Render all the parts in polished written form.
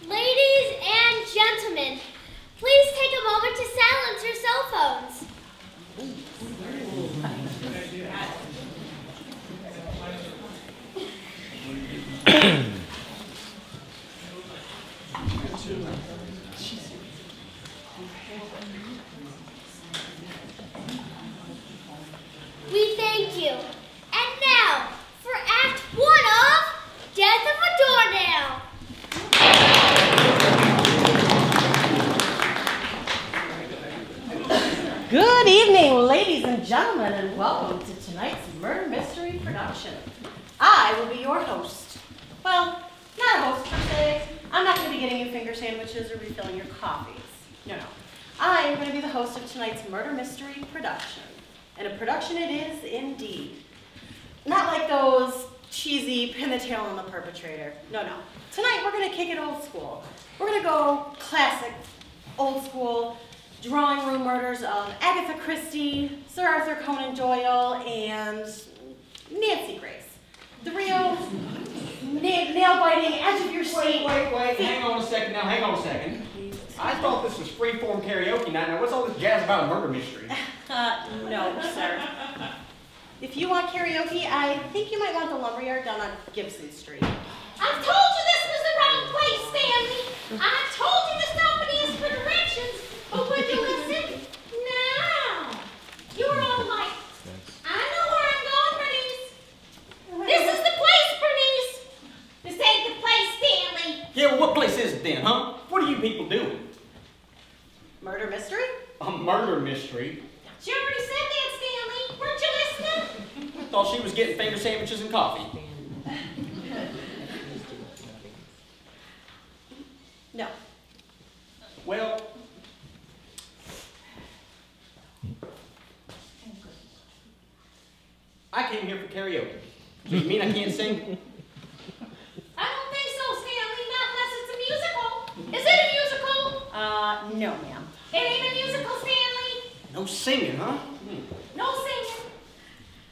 Ladies and gentlemen, please take a moment to silence your cell phones. We thank you. And now, for Act 1 of Death of a Doornail. Good evening, ladies and gentlemen, and welcome to tonight's murder mystery production. I will be your host. Well, not a host per se. I'm not going to be getting you finger sandwiches or refilling your coffees. No. I am going to be the host of tonight's murder mystery production. And a production it is indeed. Not like those cheesy pin the tail on the perpetrator. No. Tonight we're going to kick it old school. We're going to go classic, old school, drawing room murders of Agatha Christie, Sir Arthur Conan Doyle, and Nancy Grace. The real nail-biting, edge of your seat. Wait, hang on a second. I thought this was freeform karaoke night. Now what's all this jazz about a murder mystery? No, sir. If you want karaoke, I think you might want the lumberyard down on Gibson Street. I told you this was the wrong place, Stanley. I told you to stop and ask for directions, but would you listen? No. You were all like, I know where I'm going, Bernice. This is the place, Bernice. This ain't the place, Stanley. Yeah, well, what place is it then, huh? What are you people doing? Murder mystery? A murder mystery? She already said that, Stanley. Weren't you listening? I thought she was getting finger sandwiches and coffee. No. Well, I came here for karaoke. So you mean I can't sing? I don't think so, Stanley. Not unless it's a musical. Is it a musical? No, ma'am. It ain't a musical, Stanley. No singing, huh? No singing.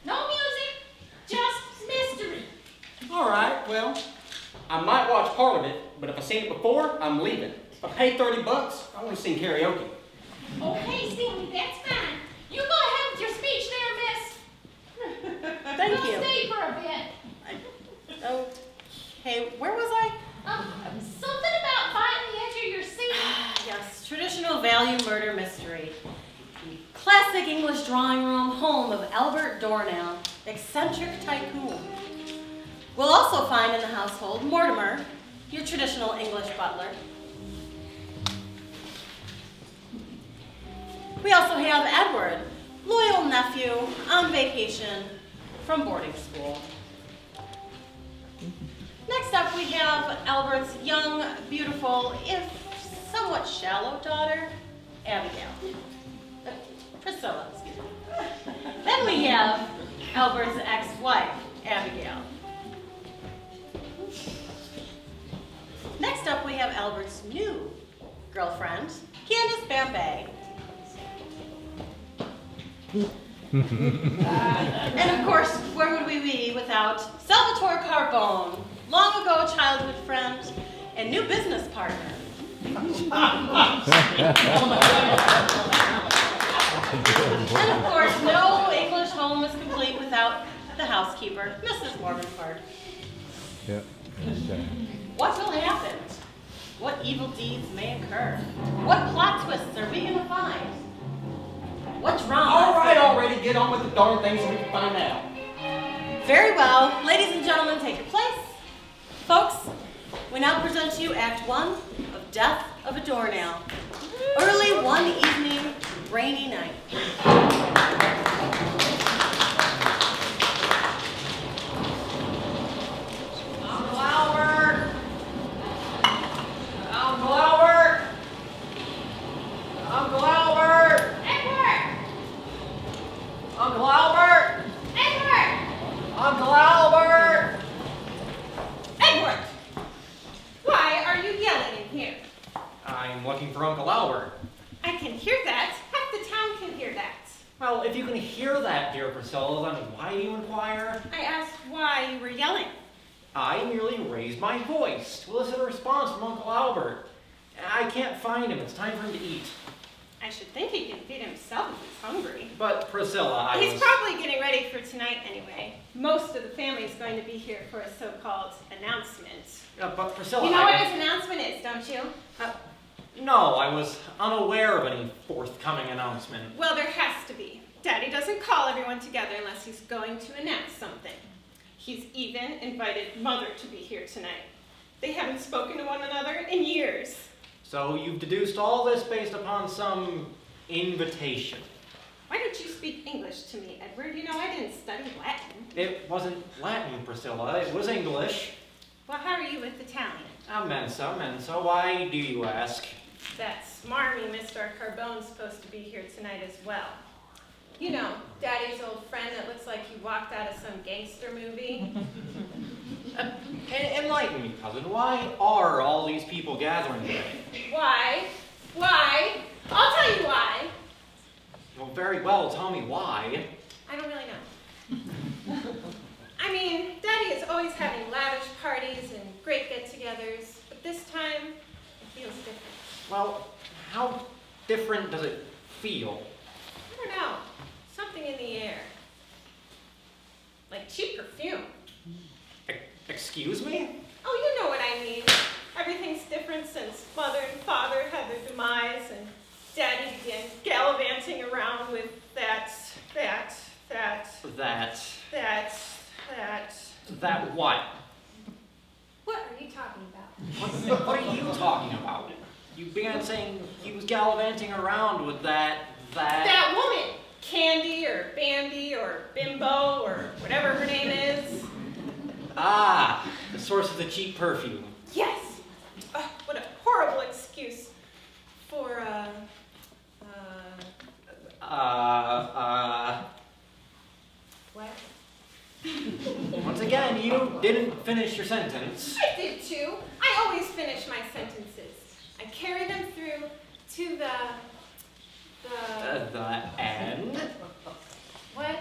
No music. Just mystery. All right, well, I might watch part of it, but if I seen it before, I'm leaving. If I pay $30, I want to sing karaoke. Okay, Stanley, that's fine. You go ahead with your speech there, miss. Thank We'll you. stay for a bit. Okay, where was I? Something about biting the edge of your seat. Yes, traditional value murder mystery. Classic English drawing room, home of Albert Dornell, eccentric tycoon. We'll also find in the household Mortimer, your traditional English butler. We also have Edward, loyal nephew on vacation from boarding school. Next up, we have Albert's young, beautiful, if somewhat shallow daughter, Abigail. Priscilla, excuse me. Then we have Albert's ex-wife, Abigail. Next up, we have Albert's new girlfriend, Candace Bambay. And of course, where would we be without Salvatore Carbone, long ago childhood friend and new business partner. And of course, no English home is complete without the housekeeper, Mrs. Morganford. Yep. What will happen? What evil deeds may occur? What plot twists are we going to find? What drama? All right, already, get on with the darn thing so we can find out. Very well. Ladies and gentlemen, take your place. Folks, we now present to you Act 1 of Death of a Doornail. Early one evening, rainy night. Uncle Albert! Uncle Albert! Uncle Albert! Edward! Uncle Albert! Edward! Uncle Albert! Edward! Why are you yelling in here? I I'm looking for Uncle Albert. I can hear that. Half the town can hear that. Well, if you can hear that, dear Priscilla, then why do you inquire? I asked why you were yelling. I merely raised my voice to elicit a response from Uncle Albert. I can't find him. It's time for him to eat. I should think he can feed himself if he's hungry. But Priscilla, He's probably getting ready for tonight anyway. Most of the family is going to be here for a so-called announcement. But Priscilla, You know what his announcement is, don't you? No, I was unaware of any forthcoming announcement. Well, there has to be. Daddy doesn't call everyone together unless he's going to announce something. He's even invited Mother to be here tonight. They haven't spoken to one another in years. So you've deduced all this based upon some invitation. Why don't you speak English to me, Edward? You know I didn't study Latin. It wasn't Latin, Priscilla. It was English. Well, how are you with Italian? Mensa. Why do you ask? That smarmy Mr. Carbone's supposed to be here tonight as well. You know, Daddy's old friend that looks like he walked out of some gangster movie. Enlighten me, cousin. Why are all these people gathering today? Why? Why? I'll tell you why. Well, very well. Tell me why. I don't really know. I mean, Daddy is always having lavish parties and great get-togethers, but this time, it feels different. Well, how different does it feel? I don't know. Something in the air. Like cheap perfume. Excuse me? Oh, you know what I mean. Everything's different since Mother and Father had their demise and Daddy began gallivanting around with that what? What are you talking about? What are you talking about? You began saying he was gallivanting around with that woman! Candy or Bambi or Bimbo or whatever her name is. Ah, the source of the cheap perfume. Yes! What a horrible excuse for, What? Once again, you didn't finish your sentence. I did too. I always finish my sentences. I carry them through to the end? What?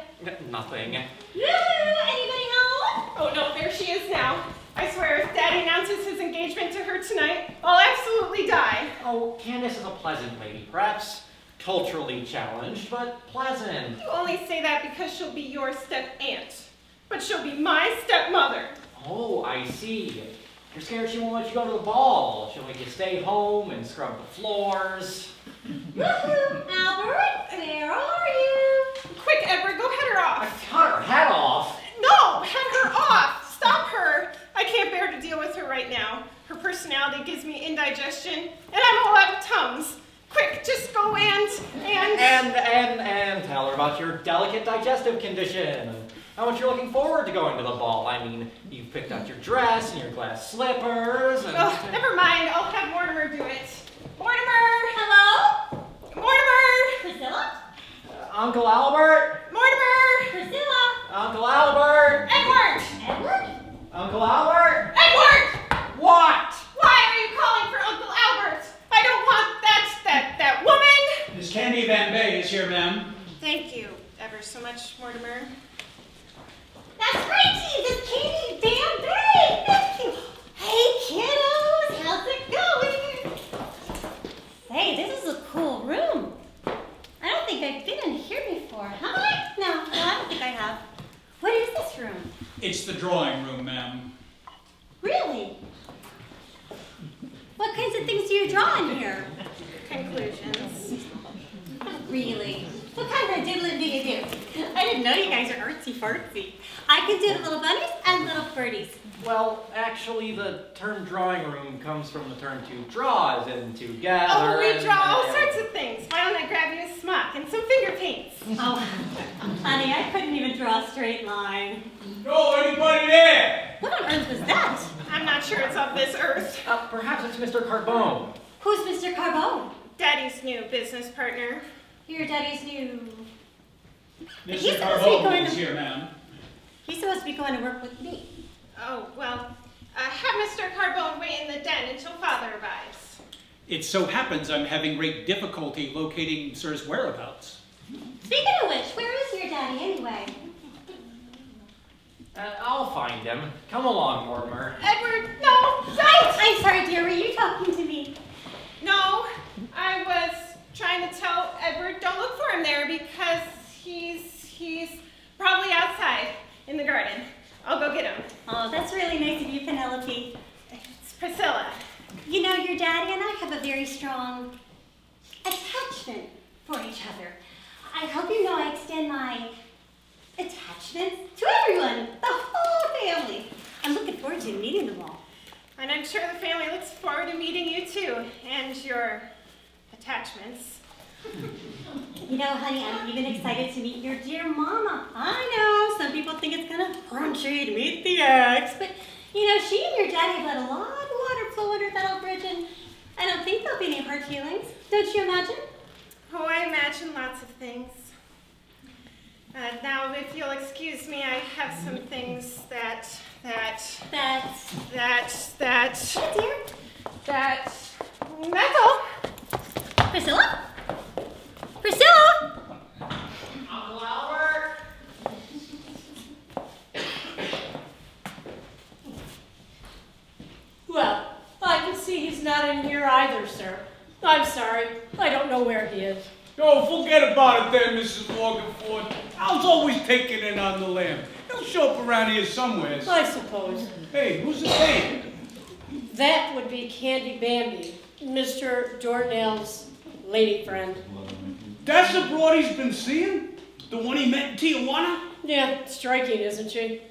Nothing. Anybody home? Oh no, there she is now. I swear if Daddy announces his engagement to her tonight, I'll absolutely die. Oh, Candace is a pleasant lady. Perhaps culturally challenged, but pleasant. You only say that because she'll be your step-aunt. But she'll be my stepmother. Oh, I see. You're scared she won't let you go to the ball. She'll make you stay home and scrub the floors. Woohoo! Albert, where are you? Quick, Edward, go head her off. Cut her head off. No, head her off. Stop her. I can't bear to deal with her right now. Her personality gives me indigestion, and I'm all out of Tums. Quick, just go and tell her about your delicate digestive condition. How much you're looking forward to going to the ball. I mean, you've picked out your dress and your glass slippers and... Oh, never mind. I'll have Mortimer do it. Mortimer! Hello? Mortimer! Priscilla? Uncle Albert? Mortimer! Priscilla? Uncle Albert? Edward! Edward? Uncle Albert? Edward! What? Why are you calling for Uncle Albert? I don't want that woman! Miss Candy Van Bay is here, ma'am. Thank you ever so much, Mortimer. That's great to you, this Candy Van Bay! Thank you! Hey, kiddos! How's it going? Hey, this is a cool room. I don't think I've been in here before, have I? No, I don't think I have. What is this room? It's the drawing room, ma'am. Really? What kinds of things do you draw in here? Conclusions. Really? What kind of diddling do you do? I didn't know you guys are artsy-fartsy. I can do little bunnies and little birdies. Well, actually, the term drawing room comes from the term to draw, as in to gather. Oh, we draw all and- sorts of things. Why don't I grab you a smock and some finger paints? Oh, honey, I couldn't even draw a straight line. Go, anybody there? What on earth was that? I'm not sure it's of this earth. Perhaps it's Mr. Carbone. Who's Mr. Carbone? Daddy's new business partner. Your daddy's new... He's Mr. supposed to be going Carbone is to- here, ma'am. He's supposed to be going to work with me. Oh, well, have Mr. Carbone wait in the den until Father arrives. It so happens I'm having great difficulty locating Sir's whereabouts. Speaking of which, where is your daddy anyway? I'll find him. Come along, Mortimer. Edward, no, don't! I'm sorry, dear, were you talking to me? No, I was trying to tell Edward, don't look for him there because he's probably outside in the garden. I'll go get him. Oh, that's really nice of you, Penelope. It's Priscilla. You know, your daddy and I have a very strong attachment for each other. I hope you know I extend my attachment to everyone, the whole family. I'm looking forward to meeting them all. And I'm sure the family looks forward to meeting you too, and your attachments. You know, honey, I'm even excited to meet your dear mama. I know, some people think it's kind of crunchy to meet the ex, but you know, she and your daddy have let a lot of water flow under that old bridge, and I don't think there'll be any hard feelings. Don't you imagine? Oh, I imagine lots of things. Now, if you'll excuse me, I have some things that's all. Priscilla? Priscilla? Uncle Albert! Well, I can see he's not in here either, sir. I'm sorry. I don't know where he is. Oh, forget about it then, Mrs. Morganford. Al's always taking it on the lamb. He'll show up around here somewhere. I suppose. Hey, who's the name? That would be Candy Bambi, Mr. Dornell's lady friend. That's the broad he's been seeing? The one he met in Tijuana? Yeah, striking, isn't she?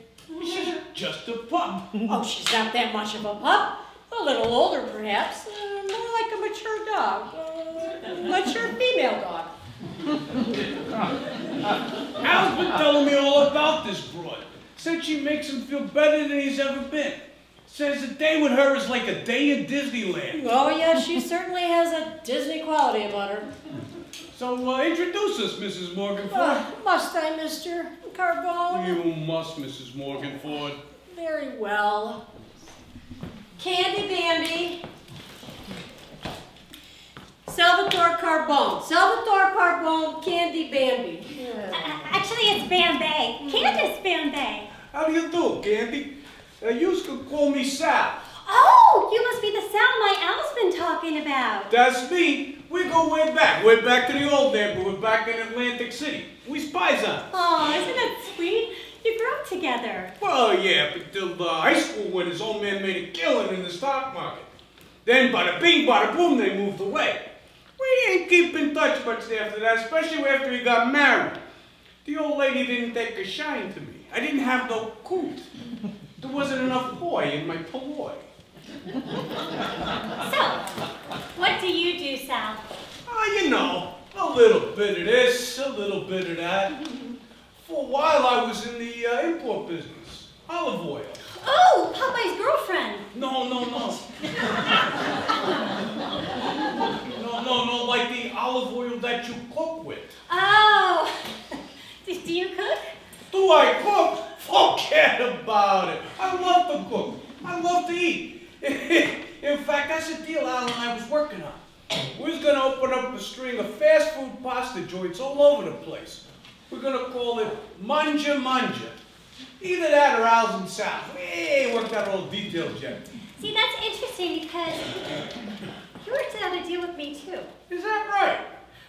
She's just a pup. Oh, she's not that much of a pup. A little older, perhaps. More like a mature dog. Mature female dog. Al's been telling me all about this broad. Said she makes him feel better than he's ever been. Says a day with her is like a day in Disneyland. Oh, yeah, she certainly has a Disney quality about her. So, introduce us, Mrs. Morganford. Must I, Mr. Carbone? You must, Mrs. Morganford. Very well. Candy Bambi. Salvatore Carbone. Salvatore Carbone, Candy Bambi. Actually, it's Bambay. Candace Bambay. How do you do, Candy? You could call me Sal. Oh, you must be the Sal my Al's been talking about. That's me. We go way back. Way back to the old neighborhood back in Atlantic City. We spies on. Oh, isn't that sweet? You grew up together. Well, yeah, but till high school when his old man made a killing in the stock market. Then bada bing, bada boom, they moved away. We ain't keep in touch much after that, especially after he got married. The old lady didn't take a shine to me. I didn't have no coot. There wasn't enough boy in my paloy. So, what do you do, Sal? Oh, you know, a little bit of this, a little bit of that. For a while I was in the import business. Olive oil. Oh, Popeye's girlfriend. No. No, like the olive oil that you cook with. Oh, do you cook? Do I cook? Forget about it. I love to cook. I love to eat. In fact, that's a deal Al and I was working on. We was going to open up a string of fast food pasta joints all over the place. We're going to call it Manja Manja. Either that or Al's and Sal's. We ain't worked out all the details yet. See, that's interesting because you worked out a deal with me too. Is that right?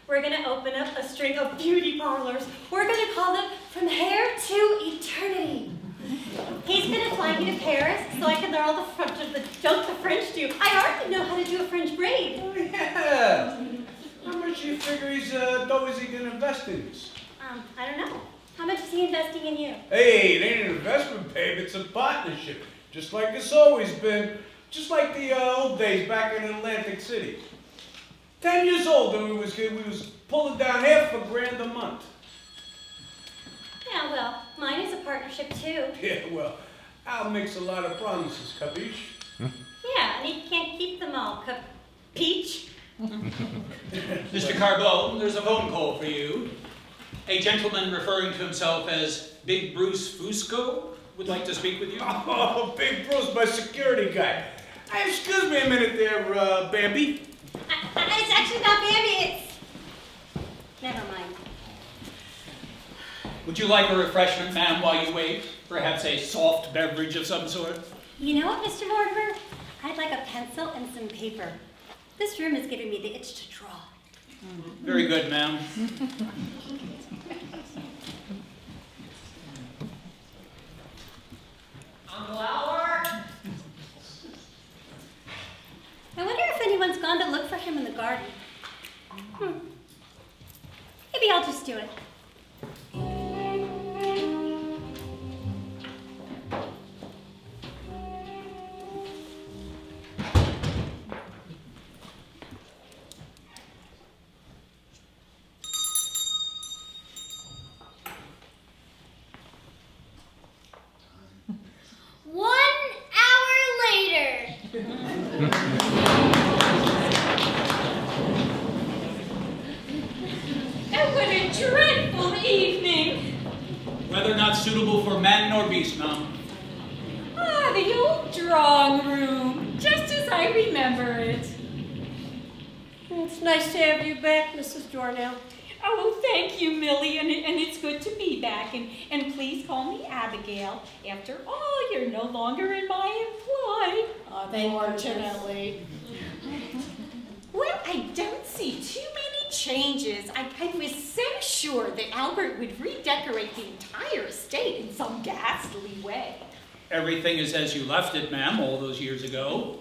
We're going to open up a string of beauty parlors. We're going to call them From Hair to Eternity. He's going to fly me to Paris so I can learn all the junk the French do. I already know how to do a French braid. Oh, yeah. How much do you figure he's going to invest in this? I don't know. How much is he investing in you? Hey, it ain't an investment, babe. It's a partnership. Just like it's always been. Just like the old days back in Atlantic City. 10 years old when we was here, we was pulling down $500,000 a month. Yeah, well, mine is a partnership too. Yeah, well, Al makes a lot of promises, capiche? Yeah, and he can't keep them all. Peach? Mr. Carbone, there's a phone call for you. A gentleman referring to himself as Big Bruce Fusco would like to speak with you. Oh, Big Bruce, my security guy. Hey, excuse me a minute there, Bambi. it's actually not Bambi, it's... Never mind. Would you like a refreshment, ma'am, while you wait? Perhaps a soft beverage of some sort? You know what, Mr. Mortimer? I'd like a pencil and some paper. This room is giving me the itch to draw. Very good, ma'am. Uncle Albert! I wonder if anyone's gone to look for him in the garden. Maybe I'll just do it. Suitable for man nor beast, ma'am. Ah, the old drawing room, just as I remember it. It's nice to have you back, Mrs. Dornell. Oh, thank you, Millie, and it's good to be back. And please call me Abigail. After all, you're no longer in my employ. Unfortunately. Well, I don't see too many changes. I was so sure that Albert would redecorate the entire estate in some ghastly way. Everything is as you left it, ma'am, all those years ago.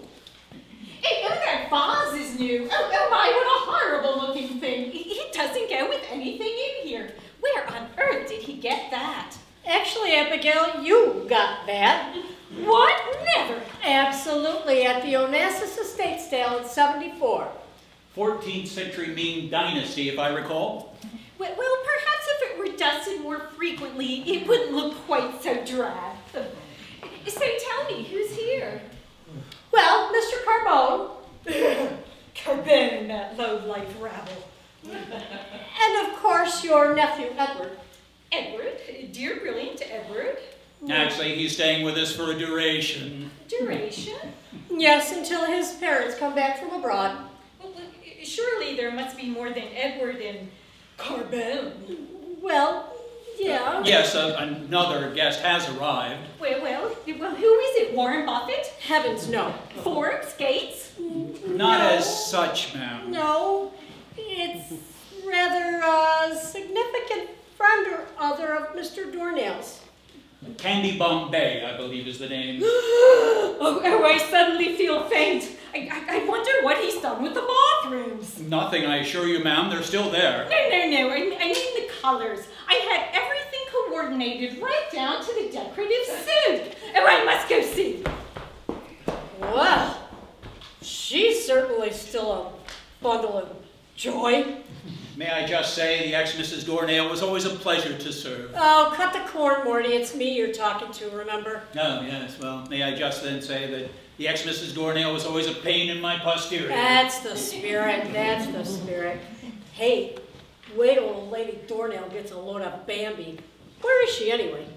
Hey, oh, that vase is new. Oh my, what a horrible looking thing. It doesn't go with anything in here. Where on earth did he get that? Actually, Abigail, you got that. What? Never. Absolutely, at the Onassis Estate sale in '74. 14th century Ming Dynasty, if I recall. Well, perhaps if it were dusted more frequently, it wouldn't look quite so drab. So tell me, who's here? Well, Mr. Carbone. Carbone, that low-life rabble. And of course, your nephew, Edward. Edward? Dear brilliant Edward? Actually, he's staying with us for a duration. Duration? Yes, until his parents come back from abroad. Well, surely there must be more than Edward and Carbone. Well, yeah. Yes, another guest has arrived. Well, who is it? Warren Buffett? Heavens, no. Forbes? Gates? Not as such, ma'am. No, it's rather a significant friend or other of Mr. Dornell's. Candy Bombay, I believe is the name. Oh, I suddenly feel faint. I wonder what he's done with the bathrooms. Nothing, I assure you, ma'am. They're still there. No. I mean the colors. I had everything coordinated right down to the decorative suit. Oh, I must go see. Well, she's certainly still a bundle of joy. May I just say, the ex-Mrs. Dornell was always a pleasure to serve. Oh, cut the corn, Morty. It's me you're talking to, remember? Oh, yes. Well, may I just then say that the ex-Mrs. Dornell was always a pain in my posterior. That's the spirit. That's the spirit. Hey, wait till old Lady Dornell gets a load of Bambi. Where is she anyway?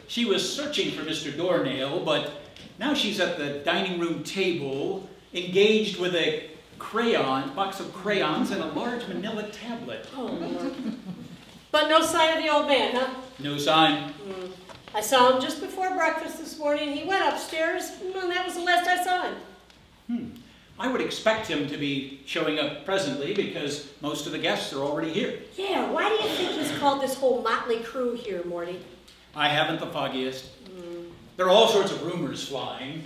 She was searching for Mr. Dornell, but now she's at the dining room table, engaged with a box of crayons and a large manila tablet. Oh, Lord. But no sign of the old man, huh? No sign. I saw him just before breakfast this morning. He went upstairs, and that was the last I saw him. I would expect him to be showing up presently because most of the guests are already here. Yeah, why do you think he's called this whole motley crew here, Morty? I haven't the foggiest. There are all sorts of rumors flying.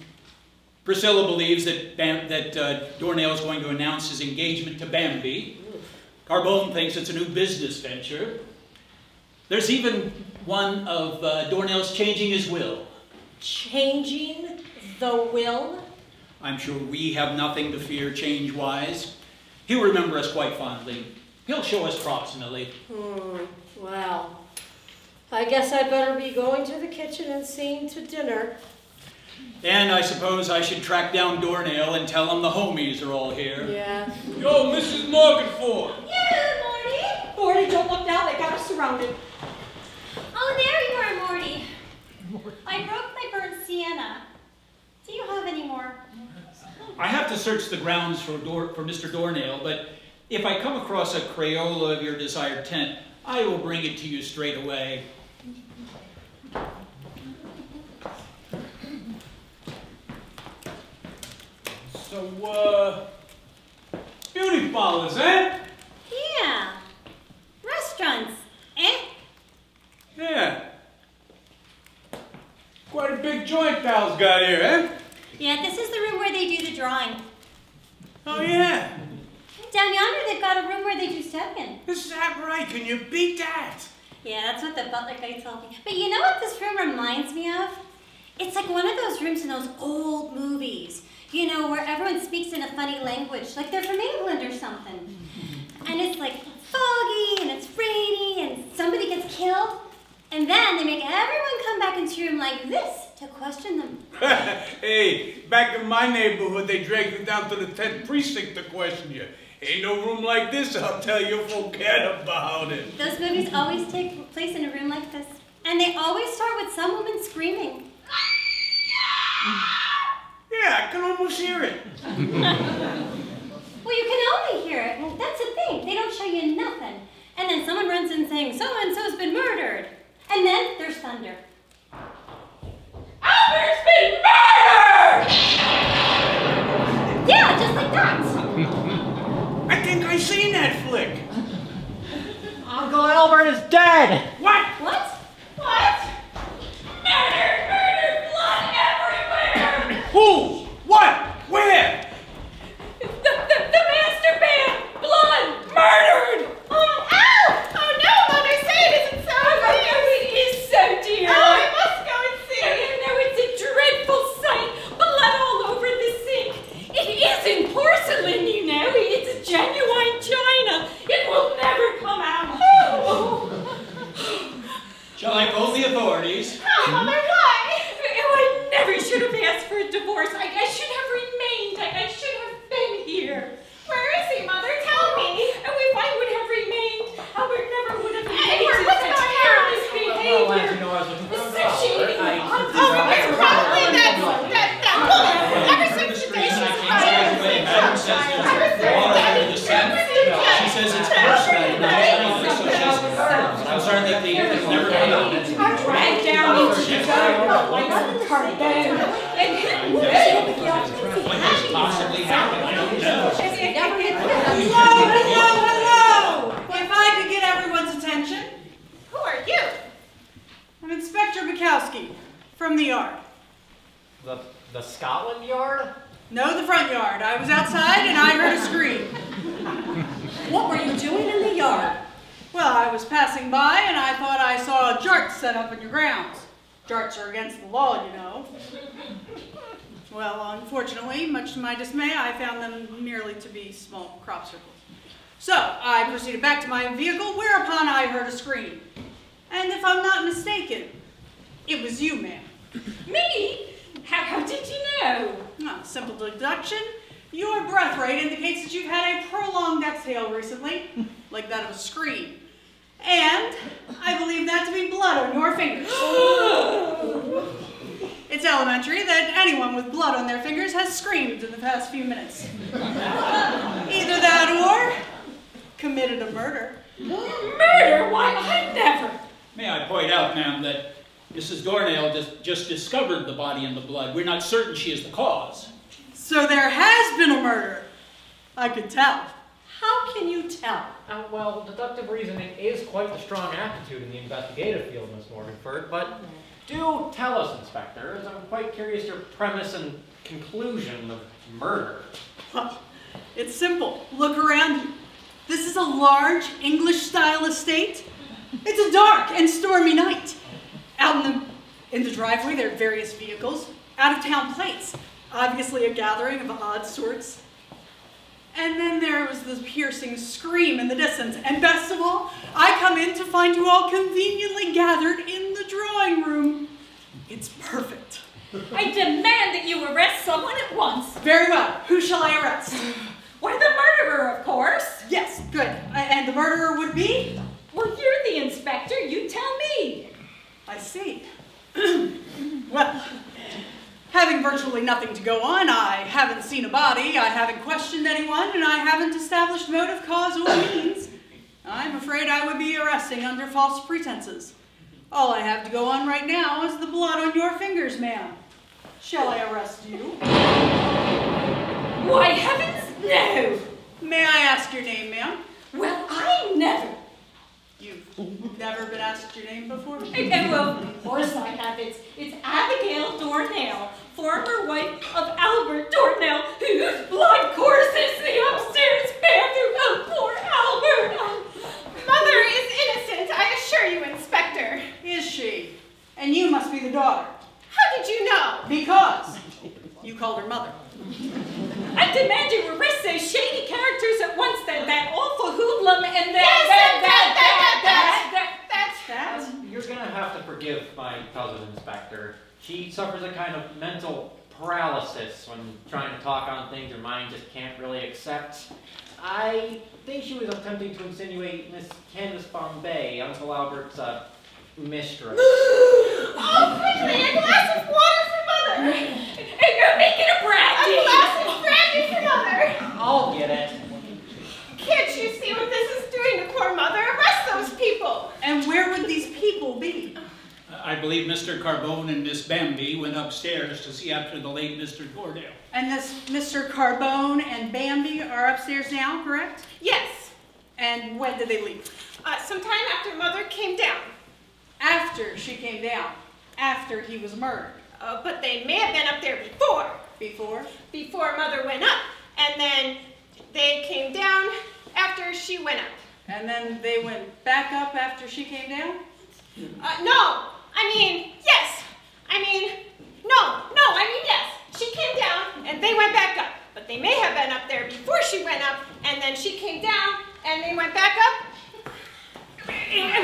Priscilla believes that Dornell is going to announce his engagement to Bambi. Carbone thinks it's a new business venture. There's even one of Dornell's changing his will. Changing the will? I'm sure we have nothing to fear change-wise. He'll remember us quite fondly. He'll show us proximally. Well, I guess I'd better be going to the kitchen and seeing to dinner. And I suppose I should track down Dornell and tell him the homies are all here. Yeah. Yo, Mrs. Morganford. Yeah, Morty. Morty, don't look now. They got us surrounded. Oh, there you are, Morty. I broke my burnt sienna. Do you have any more? I have to search the grounds for Mr. Dornell, but If I come across a Crayola of your desired tint, I will bring it to you straight away. So, beauty parlors, eh? Yeah. Restaurants, eh? Yeah. Quite a big joint Pal's got here, eh? Yeah, this is the room where they do the drawing. Oh, yeah. Down yonder, they've got a room where they do step-in. Is that right? Can you beat that? Yeah, that's what the butler guy told me. But you know what this room reminds me of? It's like one of those rooms in those old movies, you know, where everyone speaks in a funny language, like they're from England or something. And it's like foggy, and it's rainy, and somebody gets killed, and then they make everyone come back into your room like this to question them. Hey, back in my neighborhood, they dragged you down to the 10th precinct to question you. Ain't no room like this, I'll tell you, forget about it. Those movies always take place in a room like this, and they always start with some woman screaming. Yeah, I can almost hear it. Well, you can only hear it. Well, that's the thing. They don't show you nothing. And then someone runs in saying, so-and-so's been murdered. And then there's thunder. Albert's been murdered! Yeah, just like that. I think I seen that flick. Uncle Albert is dead! What? What? What? Murder, blood everywhere! Who? What? Where? The master band! Blood! Murdered! Oh, ow! Oh no, Mother, say it isn't so! Oh, it is so, dear! Oh, I must go and see it! No, it's a dreadful sight! Blood all over the sink! It isn't porcelain, you know! It's genuine china! It will never come out! Shall I phone the authorities? Oh, Mother, why? I never should have asked for a divorce. I should have remained. I should have been here. Where is he, Mother? Tell me. Oh, if I would have remained, Albert never would have behaved in such careless behavior. Well, as you know, I was looking for a Such dollar. it's probably that woman. Ever since the day she was Madam says there's water under the sink. She says it's porcelain. I'm sorry that the never paid. dragged down into the dark like some carbon. What has possibly happened? I don't know. Hello! If I could get everyone's attention, Who are you? I'm Inspector Bukowski from the yard. The Scotland Yard? No, the front yard. I was outside and I heard a scream. What were you doing in the yard? Well, I was passing by and I thought I saw jarts set up in your grounds. Jarts are against the law, you know. Well, unfortunately, much to my dismay, I found them merely to be small crop circles. So, I proceeded back to my vehicle, whereupon I heard a scream. And if I'm not mistaken, it was you, ma'am. Me? How did you know? Well, simple deduction. Your breath rate indicates that you've had a prolonged exhale recently, like that of a scream. And I believe that to be blood on your fingers. It's elementary that anyone with blood on their fingers has screamed in the past few minutes. Either that or committed a murder. Murder? Why, I never. May I point out, ma'am, that Mrs. Dornell just discovered the body and the blood. We're not certain she is the cause. So there has been a murder. I could tell. How can you tell? Well, deductive reasoning is quite the strong aptitude in the investigative field, Miss Morganford, but do tell us, Inspector, as I'm quite curious your premise and conclusion of murder. Well, it's simple. Look around you. This is a large English-style estate. It's a dark and stormy night. Out in the driveway, there are various vehicles, out-of-town plates, obviously a gathering of odd sorts. And then there was the piercing scream in the distance. And best of all, I come in to find you all conveniently gathered in the drawing room. It's perfect. I demand that you arrest someone at once. Very well. Who shall I arrest? Why, the murderer, of course. Yes, good. And the murderer would be? Well, you're the inspector. You tell me. I see. Well, Having virtually nothing to go on, I haven't seen a body, I haven't questioned anyone, and I haven't established motive, cause, or means. I'm afraid I would be arresting under false pretenses. All I have to go on right now is the blood on your fingers, ma'am. Shall I arrest you? Why, heavens, no! May I ask your name, ma'am? Well, I never. You've never been asked your name before? Well, of course I have. It's Abigail Dornell, former wife of Albert Dornell, whose blood courses the upstairs bathroom. Oh, poor Albert! Mother is innocent, I assure you, Inspector. Is she? And you must be the daughter. How did you know? Because you called her mother. I demand you arrest those shady characters at once, that awful hoodlum and that. You're gonna have to forgive my cousin, Inspector. She suffers a kind of mental paralysis when trying to talk on things her mind just can't really accept. I think she was attempting to insinuate Miss Candace Bombay, Uncle Albert's mistress. Oh, quickly, a glass of water for Mother! And you're making a brandy! A glass of brandy for Mother! I'll get it. Can't you see what this is doing to poor Mother? Arrest those people! And where would these people be? I believe Mr. Carbone and Miss Bambi went upstairs to see after the late Mr. Dornell. And this Mr. Carbone and Bambi are upstairs now, correct? Yes. And when did they leave? Sometime after Mother came down. After she came down. After he was murdered. But they may have been up there before. Before? Before Mother went up. And then they came down after she went up. And then they went back up after she came down? No. I mean, yes. I mean, no. I mean, yes. She came down and they went back up. But they may have been up there before she went up, and then she came down and they went back up.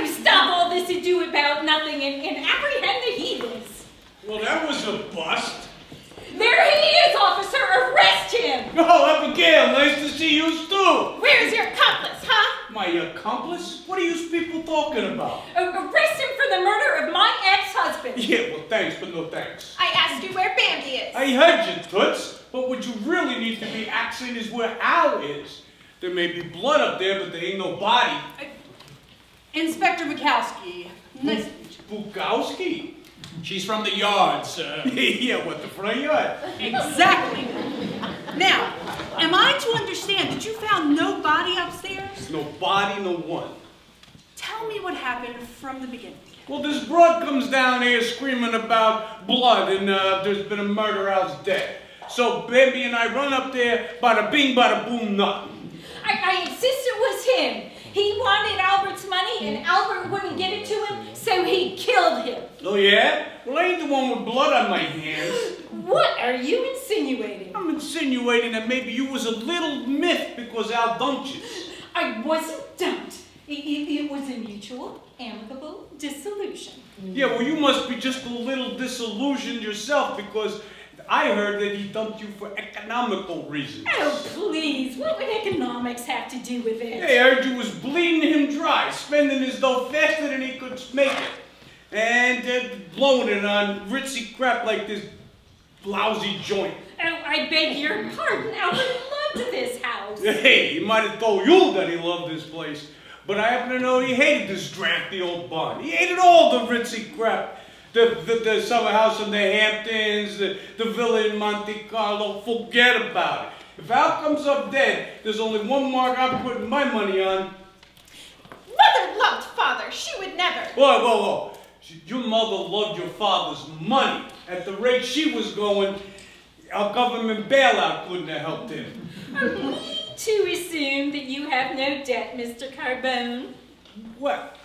Stop all this ado about nothing and apprehend the heathens. Well, that was a bust. There he is, officer! Arrest him! Oh, Abigail, nice to see you too. Where's your accomplice, huh? My accomplice? What are you people talking about? Arrest him for the murder of my ex-husband. Yeah, well, thanks, but no thanks. I asked you where Bambi is. I heard you, Toots, but what you really need to be asking is where Al is. There may be blood up there, but there ain't no body. Inspector Bukowski. Nice to meet you. Bukowski? She's from the yard, sir. Yeah, what, the front yard? Exactly. Now, am I to understand that you found no body upstairs? No body, no one. Tell me what happened from the beginning. Well, this broad comes down here screaming about blood and there's been a murder, Al's dead. So Bambi and I run up there, bada bing, bada boom, nothing. I insist it was him. He wanted Albert's money and Albert wouldn't give it to him, so he killed him. Oh yeah? Well, I ain't the one with blood on my hands. What are you insinuating? I'm insinuating that maybe you was a little miffed because Al dumped you. I wasn't dumped. It was a mutual, amicable dissolution. Yeah, well, you must be just a little disillusioned yourself because I heard that he dumped you for economical reasons. Oh, please. What would economics have to do with it? Hey, I heard you was bleeding him dry, spending his dough faster than he could make it. And blowing it on ritzy crap like this lousy joint. Oh, I beg your pardon. Albert loved this house. Hey, he might have told you that he loved this place. But I happen to know he hated this drafty old barn. He hated all the ritzy crap. The summer house in the Hamptons, the villa in Monte Carlo, forget about it. If Al comes up dead, there's only one mark I'm putting my money on. Mother loved Father. She would never. Whoa. Your mother loved your father's money. At the rate she was going, our government bailout couldn't have helped him. Are we to assume that you have no debt, Mr. Carbone? What?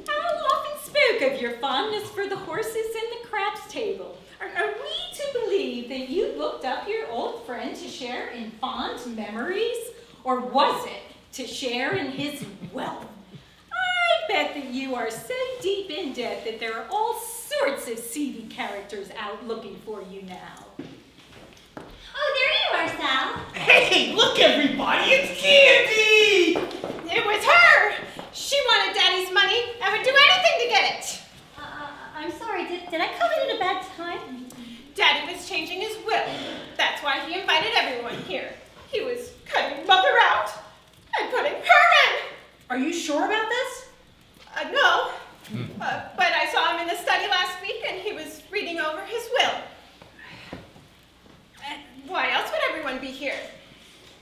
Al often spoke of your fondness for the horses and the craps table. Are we to believe that you looked up your old friend to share in fond memories? Or was it to share in his wealth? I bet that you are so deep in debt that there are all sorts of seedy characters out looking for you now. Oh, there you are, Sal. Hey, look everybody, it's Candy! It was her. She wanted Daddy's money and would do anything to get it. I'm sorry, did I come in at a bad time? Daddy was changing his will. That's why he invited everyone here. He was cutting Mother out and putting her in. Are you sure about this? No. But I saw him in the study last week and he was reading over his will. Why else would everyone be here?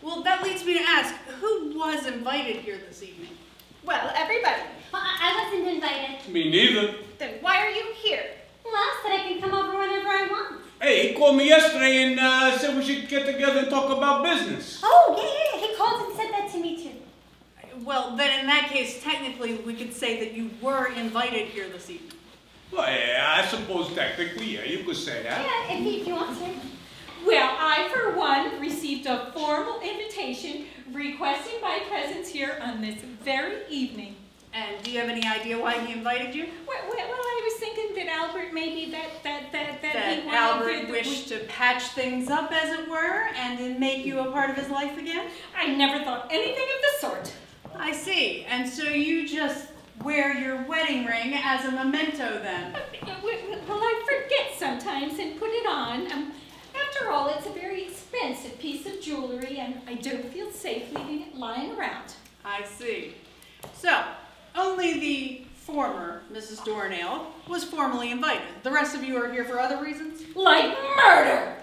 Well, that leads me to ask, who was invited here this evening? Well, everybody. Well, I wasn't invited. Me neither. Then why are you here? Well, so that I can come over whenever I want. Hey, he called me yesterday and said we should get together and talk about business. Oh, yeah. He called and said that to me, too. Well, then in that case, technically, we could say that you were invited here this evening. Well, yeah, I suppose technically, yeah, you could say that. Yeah, if you want to. Well, I, for one, received a formal invitation requesting my presence here on this very evening. And do you have any idea why he invited you? Well, I was thinking that Albert maybe That Albert wished to patch things up, as it were, and then make you a part of his life again? I never thought anything of the sort. I see. And so you just wear your wedding ring as a memento then? Well, I forget sometimes and put it on. After all, it's a very expensive piece of jewelry, and I don't feel safe leaving it lying around. I see. So, only the former Mrs. Dornail was formally invited. The rest of you are here for other reasons? Like murder!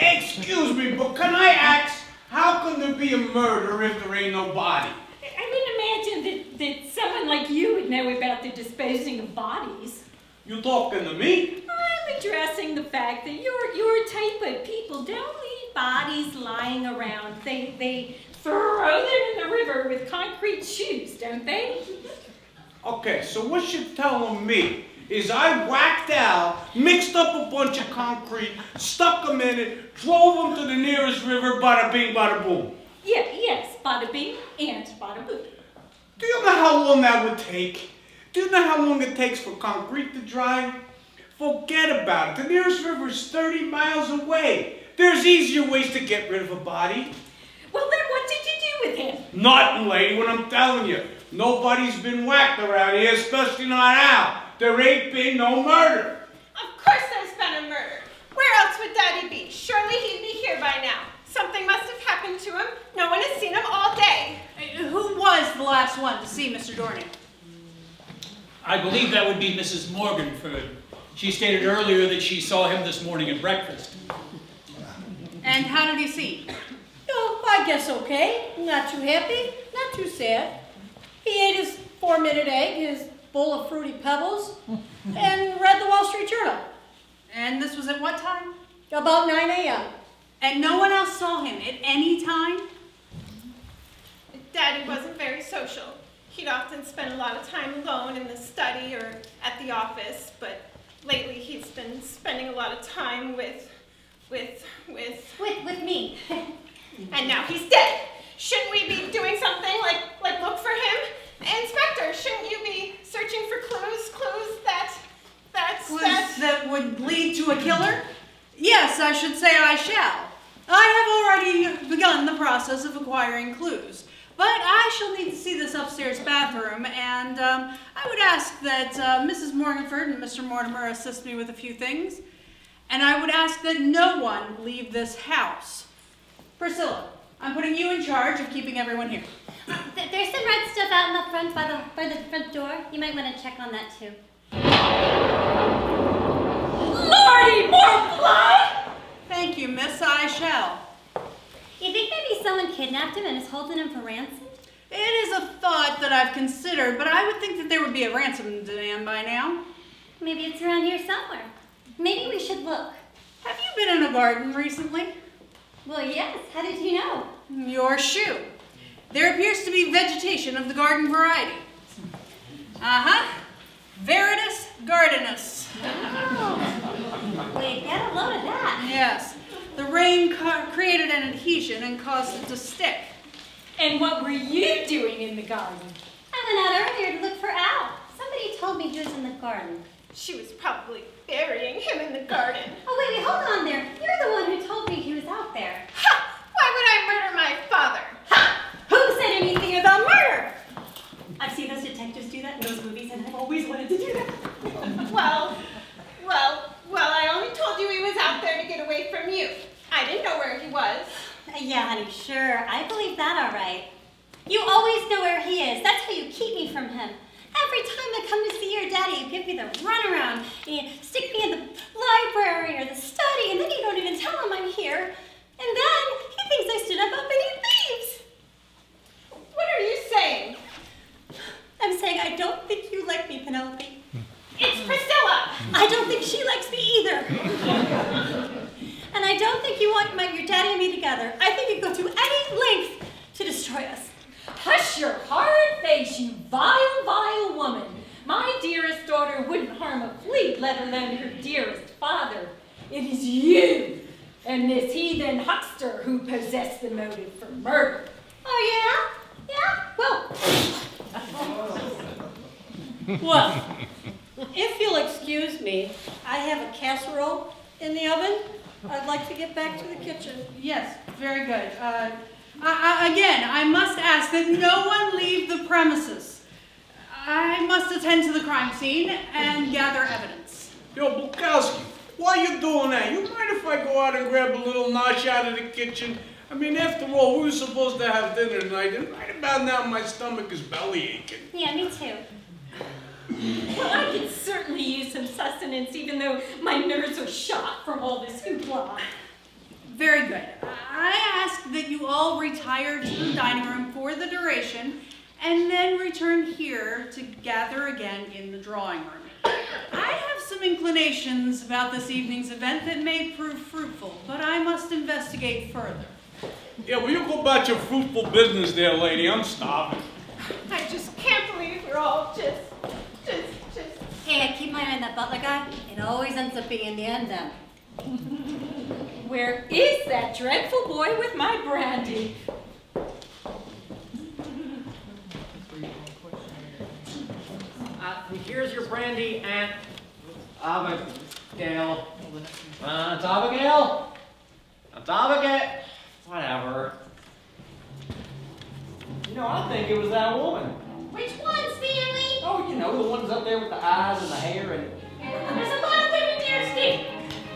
Excuse me, but can I ask, how can there be a murder if there ain't no body? I wouldn't imagine that someone like you would know about the disposing of bodies. You talking to me? I'm addressing the fact that your type of people don't leave bodies lying around. They throw them in the river with concrete shoes, don't they? Okay, so what you're telling me is I whacked out, mixed up a bunch of concrete, stuck them in it, drove them to the nearest river, bada bing, bada boom. Yeah, yes, bada bing and bada boom. Do you know how long that would take? Do you know how long it takes for concrete to dry? Forget about it. The nearest river is 30 miles away. There's easier ways to get rid of a body. Well, then what did you do with him? Nothing, lady, what I'm telling you. Nobody's been whacked around here, especially not now. There ain't been no murder. Of course there's been a murder. Where else would Daddy be? Surely he'd be here by now. Something must have happened to him. No one has seen him all day. Who was the last one to see Mr. Dornail? I believe that would be Mrs. Morganford. She stated earlier that she saw him this morning at breakfast. And how did he seem? Oh, I guess okay. Not too happy, not too sad. He ate his 4-minute egg, his bowl of Fruity Pebbles, and read the Wall Street Journal. And this was at what time? About 9 a.m. And no one else saw him at any time? Daddy wasn't very social. He'd often spend a lot of time alone in the study or at the office, but lately he's been spending a lot of time with me. And now he's dead. Shouldn't we be doing something like look for him? Inspector, shouldn't you be searching for clues that would lead to a killer? Yes, I should say I shall. I have already begun the process of acquiring clues, but I shall need to see this upstairs bathroom, and I would ask that Mrs. Morganford and Mr. Mortimer assist me with a few things, and I would ask that no one leave this house. Priscilla, I'm putting you in charge of keeping everyone here. There's some red stuff out in the front by the front door. You might want to check on that too. Lordy, more blood! Thank you, miss, I shall. You think maybe someone kidnapped him and is holding him for ransom? It is a thought that I've considered, but I would think that there would be a ransom demand by now. Maybe it's around here somewhere. Maybe we should look. Have you been in a garden recently? Well, yes. How did you know? Your shoe. There appears to be vegetation of the garden variety. Uh-huh. Viridis gardenus. Oh. Wait, get a load of that. Yes. The rain created an adhesion and caused it to stick. And what were you doing in the garden? I went out earlier to look for Al. Somebody told me he was in the garden. She was probably burying him in the garden. Oh, wait, hold on there. You're the one who told me he was out there. Ha! Why would I murder my father? Ha! Who said anything about murder? I've seen those detectives do that in those movies, and I've always wanted to do that. Well, I only told you Sure, I believe that all right. You always know where he is. That's how you keep me from him. Every time I come to see your daddy, you give me the runaround. You stick me in the library or the study, and then you don't even tell him I'm here. And then he thinks I stood up and he leaves. What are you saying? I'm saying I don't think you like me, Penelope. It's Priscilla. I don't think she likes me either. And I don't think you want your daddy and me together. I think you'd go to any length to destroy us. Hush your hard face, you vile, vile woman. My dearest daughter wouldn't harm a flea, let alone her dearest father. It is you and this heathen huckster who possess the motive for murder. Oh, yeah? Yeah? Well, Well, if you'll excuse me, I have a casserole in the oven. I'd like to get back to the kitchen. Yes, very good. Again, I must ask that no one leave the premises. I must attend to the crime scene and gather evidence. Yo, Bukowski, why you doing that? You mind if I go out and grab a little nosh out of the kitchen? I mean, after all, we were supposed to have dinner tonight, and right about now my stomach is belly aching. yeah, me too. Well, I could certainly use some sustenance, even though my nerves are shot from all this hoopla. Very good. I ask that you all retire to the dining room for the duration and then return here to gather again in the drawing room. I have some inclinations about this evening's event that may prove fruitful, but I must investigate further. Yeah, well, you go about your fruitful business there, lady. I'm starving. I just can't believe we're all just. Hey, I keep my eye on that butler guy. It always ends up being in the end them. Where is that dreadful boy with my brandy? Here's your brandy, Aunt Abigail. Aunt Abigail? Aunt Abigail? Whatever. You know, I think it was that woman. Which one, Stanley? Oh, you know, the ones up there with the eyes and the hair and... There's a lot of women there, Steve.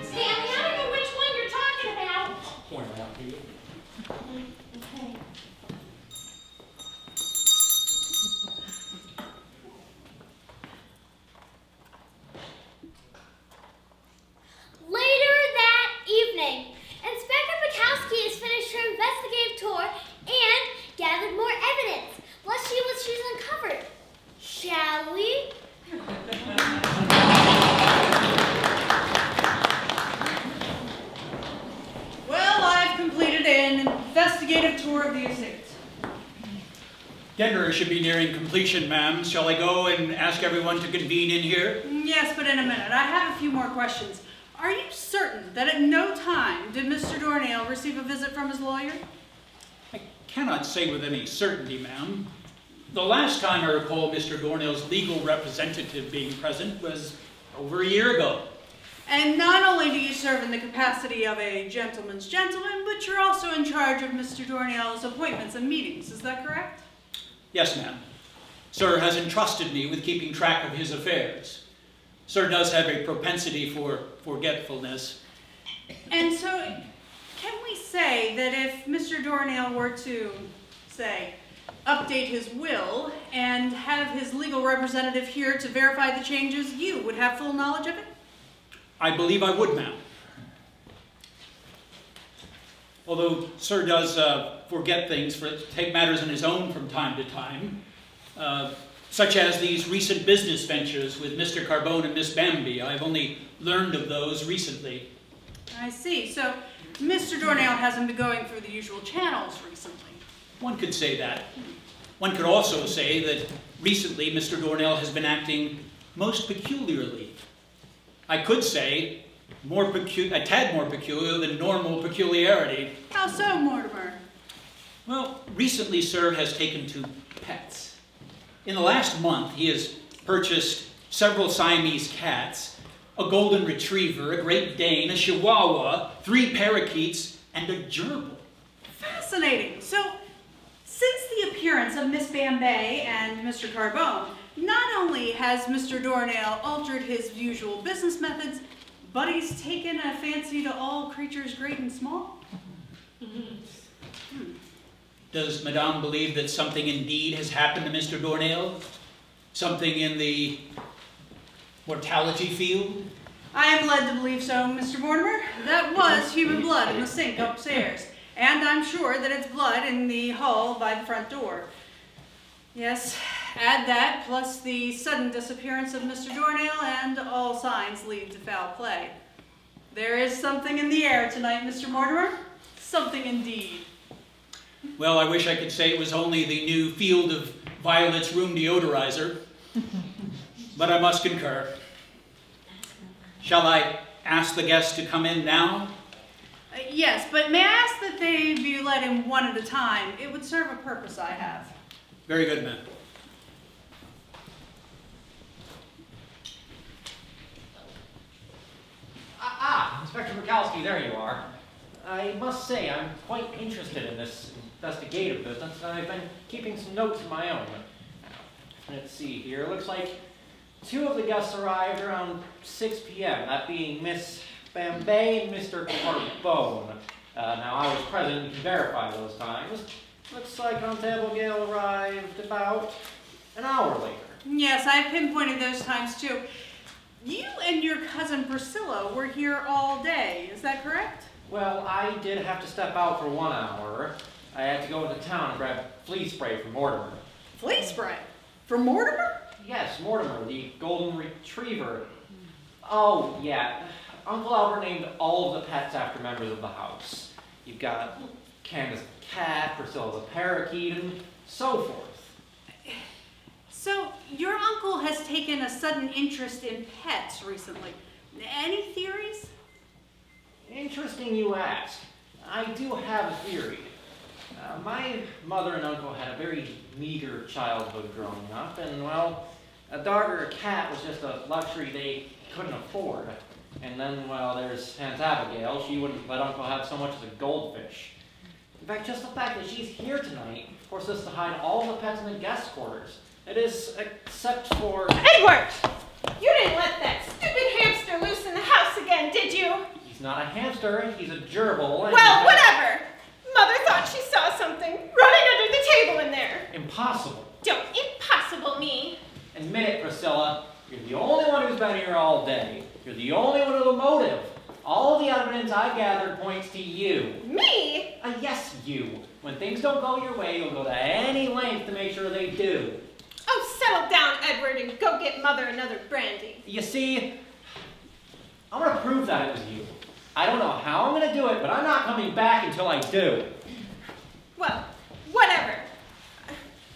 Stanley, I don't know which one you're talking about. I'll point it out to you. Okay. Later that evening, Inspector Bukowski has finished her investigative tour and gathered more evidence. Let's see what she's uncovered. Shall we? Well, I've completed an investigative tour of the estate. Dinner should be nearing completion, ma'am. Shall I go and ask everyone to convene in here? Yes, but in a minute. I have a few more questions. Are you certain that at no time did Mr. Dornale receive a visit from his lawyer? I cannot say with any certainty, ma'am. The last time I recall Mr. Dornale's legal representative being present was over a year ago. And not only do you serve in the capacity of a gentleman's gentleman, but you're also in charge of Mr. Dornale's appointments and meetings. Is that correct? Yes, ma'am. Sir has entrusted me with keeping track of his affairs. Sir does have a propensity for forgetfulness. And so, can we say that if Mr. Dornale were to, say, update his will and have his legal representative here to verify the changes, you would have full knowledge of it? I believe I would, ma'am. Although Sir does forget things, take matters in his own from time to time, such as these recent business ventures with Mr. Carbone and Miss Bambi. I've only learned of those recently. I see. So, Mr. Dornale hasn't been going through the usual channels recently. One could say that. One could also say that recently Mr. Dornale has been acting most peculiarly. I could say a tad more peculiar than normal peculiarity. How so, Mortimer? Well, recently Sir has taken to pets. In the last month, he has purchased several Siamese cats, a golden retriever, a Great Dane, a Chihuahua, 3 parakeets, and a gerbil. Fascinating. So, since the appearance of Miss Bambay and Mr. Carbone, not only has Mr. Dornale altered his usual business methods, but he's taken a fancy to all creatures great and small. Does Madame believe that something indeed has happened to Mr. Dornell? Something in the mortality field? I am led to believe so, Mr. Mortimer. That was human blood in the sink upstairs. And I'm sure that it's blood in the hall by the front door. Yes, add that, plus the sudden disappearance of Mr. Dornell, and all signs lead to foul play. There is something in the air tonight, Mr. Mortimer. Something indeed. Well, I wish I could say it was only the new Field of Violets room deodorizer, but I must concur. Shall I ask the guests to come in now? Yes, but may I ask that they be let in one at a time? It would serve a purpose I have. Very good, ma'am. Inspector Bukowski, there you are. I must say, I'm quite interested in this investigative business, and I've been keeping some notes of my own. Let's see here. It looks like 2 of the guests arrived around 6 p.m., that being Miss Bombay and Mr. Carbone. Now, I was present and can verify those times. Looks like Aunt Abigail arrived about an hour later. Yes, I pinpointed those times too. You and your cousin Priscilla were here all day, is that correct? Well, I did have to step out for 1 hour. I had to go into town and grab flea spray from Mortimer. Flea spray? For Mortimer? Yes, Mortimer, the golden retriever. Oh, yeah. Uncle Albert named all of the pets after members of the house. You've got Candace the cat, Priscilla the parakeet, and so forth. So, your uncle has taken a sudden interest in pets recently. Any theories? Interesting you ask. I do have a theory. My mother and uncle had a very meager childhood growing up, and, well, a dog or a cat was just a luxury they couldn't afford. And then, well, there's Aunt Abigail. She wouldn't let Uncle have so much as a goldfish. In fact, just the fact that she's here tonight forced us to hide all the pets in the guest quarters. It is, except for... Edward! You didn't let that stupid hamster loose in the house again, did you? He's not a hamster, he's a gerbil. And Well, whatever. Mother thought she saw something running under the table in there. Impossible. Don't impossible me. Admit it, Priscilla. You're the only one who's been here all day. You're the only one with a motive. All the evidence I gathered points to you. Me? Yes, you. When things don't go your way, you'll go to any length to make sure they do. Oh, settle down, Edward, and go get Mother another brandy. You see, I'm going to prove that it was you. I don't know how I'm going to do it, but I'm not coming back until I do. Well, whatever.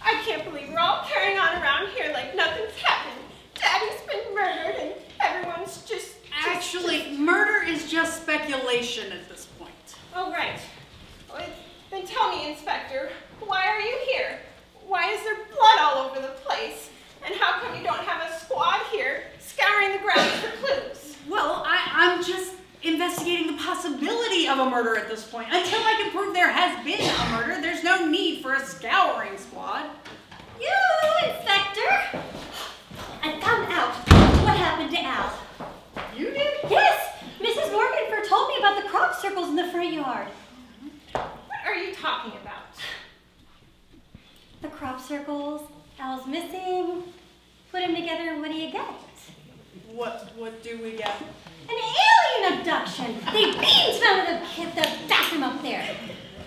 I can't believe we're all carrying on around here like nothing's happened. Daddy's been murdered and everyone's just... Actually, murder is just speculation at this point. Oh, right. Well, then tell me, Inspector, why are you here? Why is there blood all over the place? And how come you don't have a squad here scouring the grounds for clues? Well, I'm just investigating the possibility of a murder at this point. Until I can prove there has been a murder, there's no need for a scouring squad. You, Inspector! I found out what happened to Al. You did? Yes! Mrs. Morganford told me about the crop circles in the front yard. What are you talking about? The crop circles, Al's missing. Put them together and what do you get? What do we get? An alien abduction! They beamed him out of the bathroom up there.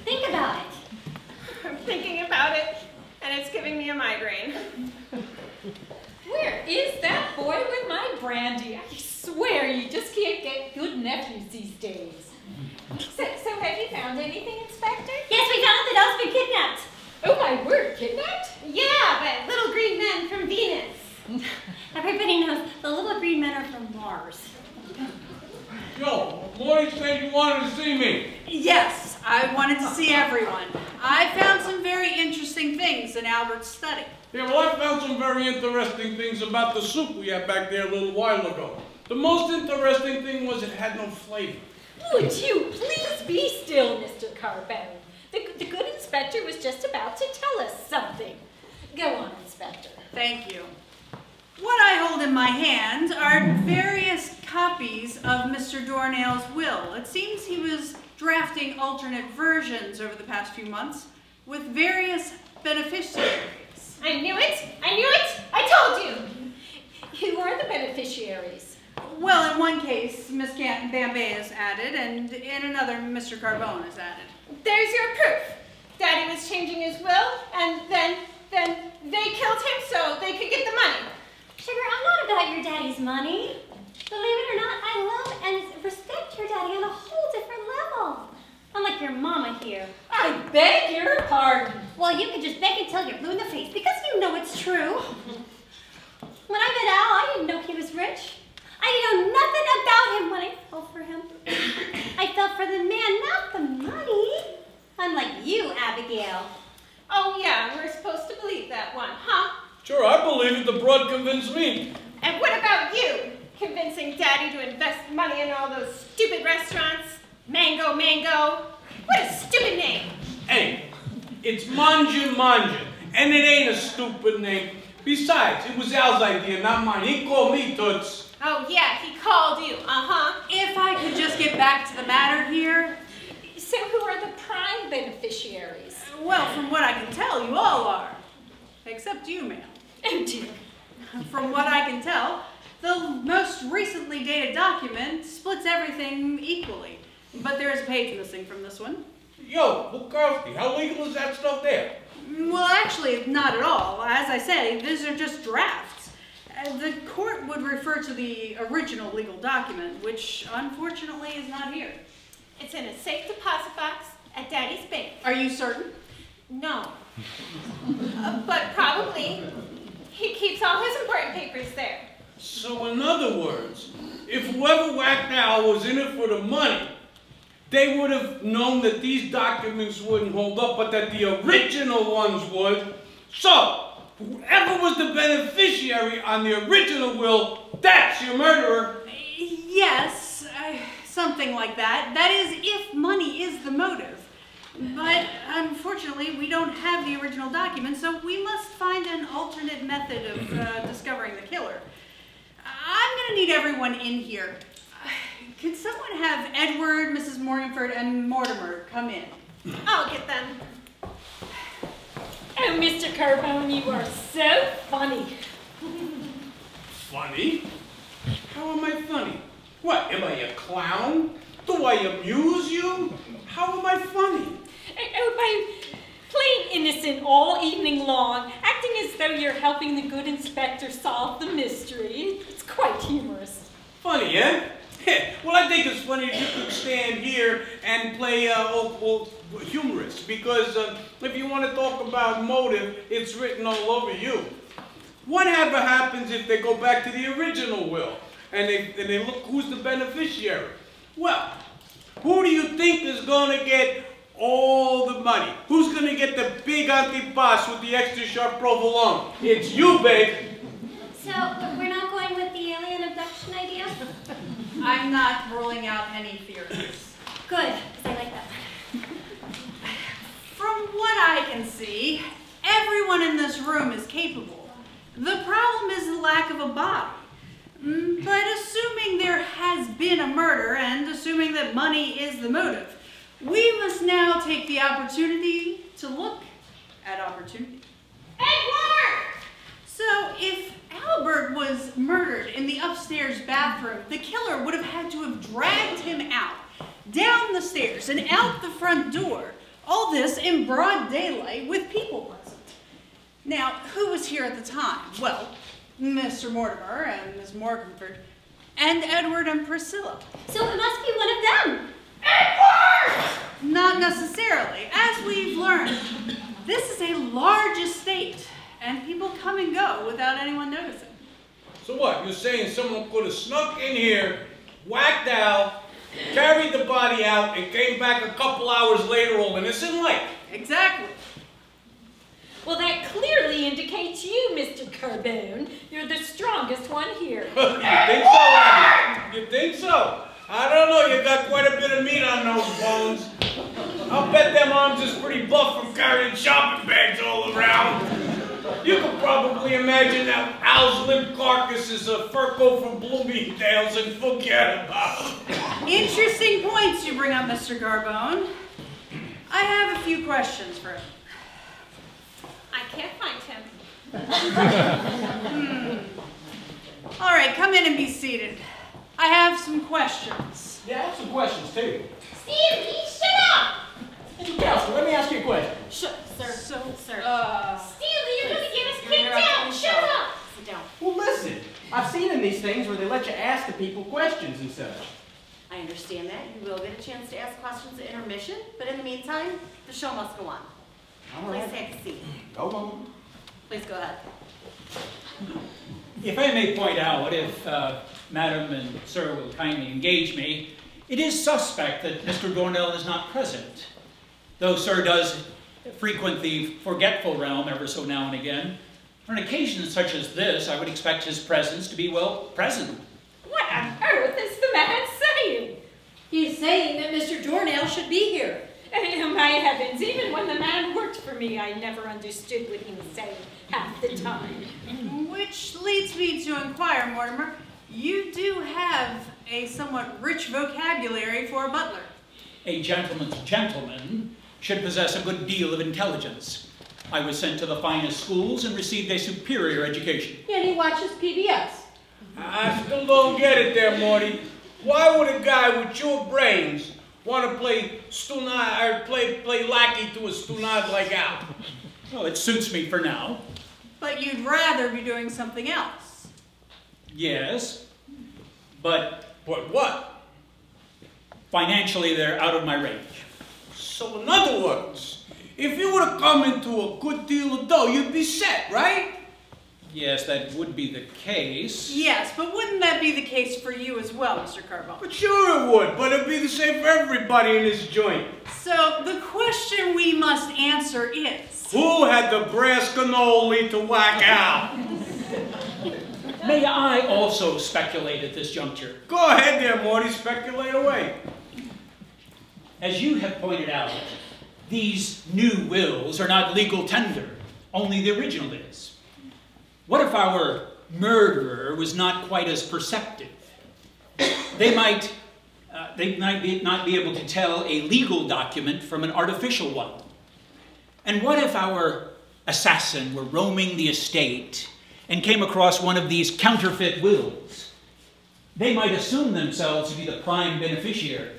Think about it. I'm thinking about it, and it's giving me a migraine. Where is that boy with my brandy? I swear you just can't get good nephews these days. So have you found anything, Inspector? Yes, we found that Al's been kidnapped. Oh my word, kidnapped? Yeah, but little green men from Venus. Everybody knows the little green men are from Mars. Yo, Lloyd said you wanted to see me. Yes, I wanted to see everyone. I found some very interesting things in Albert's study. Yeah, well, I found some very interesting things about the soup we had back there a little while ago. The most interesting thing was it had no flavor. Would you please be still, Mr. Carbone? The good inspector was just about to tell us something. Go on, Inspector. Thank you. What I hold in my hand are various copies of Mr. Dornell's will. It seems he was drafting alternate versions over the past few months. with various beneficiaries. I knew it! I knew it! I told you! Who are the beneficiaries? Well, in one case, Miss Bambay is added, and in another, Mr. Carbone is added. There's your proof. Daddy was changing his will, and then they killed him so they could get the money. Sugar, I'm not about your daddy's money. Believe it or not, I love and respect your daddy on a whole different level. Unlike your mama here. I beg your pardon. Well, you can just beg until you're blue in the face because you know it's true. When I met Al, I didn't know he was rich. I didn't know nothing about him when I fell for him. I fell for the man, not the money. Unlike you, Abigail. Oh yeah, we're supposed to believe that one, huh? Sure, I believe it. The broad convinced me. And what about you? Convincing Daddy to invest money in all those stupid restaurants? Mango. What a stupid name. Hey, it's Manja, and it ain't a stupid name. Besides, it was Al's idea, not mine. He called me Toots. Oh yeah, he called you, uh-huh. If I could just get back to the matter here. So who are the prime beneficiaries? Well, from what I can tell, you all are. Except you, ma'am. Oh dear. From what I can tell, the most recently dated document splits everything equally. But there is a page missing from this one. Yo, Bukowski, how legal is that stuff there? Well, actually, not at all. As I say, these are just drafts. The court would refer to the original legal document, which unfortunately is not here. It's in a safe deposit box at Daddy's bank. Are you certain? No. But probably. He keeps all his important papers there. So in other words, if whoever whacked Al was in it for the money, they would have known that these documents wouldn't hold up, but that the original ones would. So, whoever was the beneficiary on the original will, that's your murderer. Yes, something like that. That is, if money is the motive. But unfortunately, we don't have the original document, so we must find an alternate method of discovering the killer. I'm going to need everyone in here. Could someone have Edward, Mrs. Morganford, and Mortimer come in? I'll get them. Oh, Mr. Carbone, you are so funny. Funny? How am I funny? What, am I a clown? Do I amuse you? How am I funny? Oh, by playing innocent all evening long, acting as though you're helping the good inspector solve the mystery. It's quite humorous. Funny, eh? Well, I think it's funny if you could stand here and play humorist, because if you want to talk about motive, it's written all over you. Whatever happens if they go back to the original will and they look who's the beneficiary? Well, who do you think is going to get all the money? Who's going to get the big antipas with the extra sharp provolone? It's you, babe. So, we're not going with the alien abduction idea? I'm not ruling out any theories. Good, because I like that. From what I can see, everyone in this room is capable. The problem is the lack of a body. But assuming there has been a murder and assuming that money is the motive, we must now take the opportunity to look at opportunity. Edward! So if Albert was murdered in the upstairs bathroom, the killer would have had to have dragged him out, down the stairs and out the front door. All this in broad daylight with people present. Now, who was here at the time? Well, Mr. Mortimer and Miss Morganford, and Edward and Priscilla. So it must be one of them. Edward! Not necessarily. As we've learned, this is a large estate, and people come and go without anyone noticing. So what, you're saying someone could have snuck in here, whacked Al, carried the body out, and came back a couple hours later all innocent like? Exactly. Well, that clearly indicates you, Mr. Carbone. You're the strongest one here. You think so, Abby? You think so? I don't know, you got quite a bit of meat on those bones. I'll bet them arms is pretty buff from carrying shopping bags all around. You can probably imagine that Al's limp carcass is a fur coat from Bloomingdale's and forget about it. Interesting points you bring up, Mr. Carbone. I have a few questions for him. All right, come in and be seated. I have some questions. Yeah, I have some questions too. Stanley, shut up! Counselor, let me ask you a question. Sir. Stanley, you're gonna get us kicked out. Shut up! Sit down. Well, listen, I've seen in these things where they let you ask the people questions and such. I understand that. You will get a chance to ask questions at intermission, but in the meantime, the show must go on. All Please right. take a seat. Go on. Please go ahead. If I may point out, if Madam and Sir will kindly engage me, it is suspect that Mr. Dornell is not present. Though Sir does frequent the forgetful realm ever so now and again, on an occasion such as this, I would expect his presence to be, well, present. What on earth is the man saying? He's saying that Mr. Dornell should be here. My heavens, even when the man worked for me, I never understood what he was saying half the time. Which leads me to inquire, Mortimer, you do have a somewhat rich vocabulary for a butler. A gentleman's gentleman should possess a good deal of intelligence. I was sent to the finest schools and received a superior education. And he watches PBS. I still don't get it there, Morty. Why would a guy with your brains want to play stunad or play lackey to a stunad like Al? Well, it suits me for now. But you'd rather be doing something else. Yes, but But what? financially they're out of my range. So in other words, if you were to come into a good deal of dough, you'd be set, right? Yes, that would be the case. Yes, but wouldn't that be the case for you as well, Mr. Carbone? But sure it would, but it'd be the same for everybody in this joint. So the question we must answer is... Who had the brass cannoli to whack out? May I also speculate at this juncture? Go ahead there, Morty, speculate away. As you have pointed out, these new wills are not legal tender, only the original is. What if our murderer was not quite as perceptive? They might not be able to tell a legal document from an artificial one. And what if our assassin were roaming the estate and came across one of these counterfeit wills? They might assume themselves to be the prime beneficiary,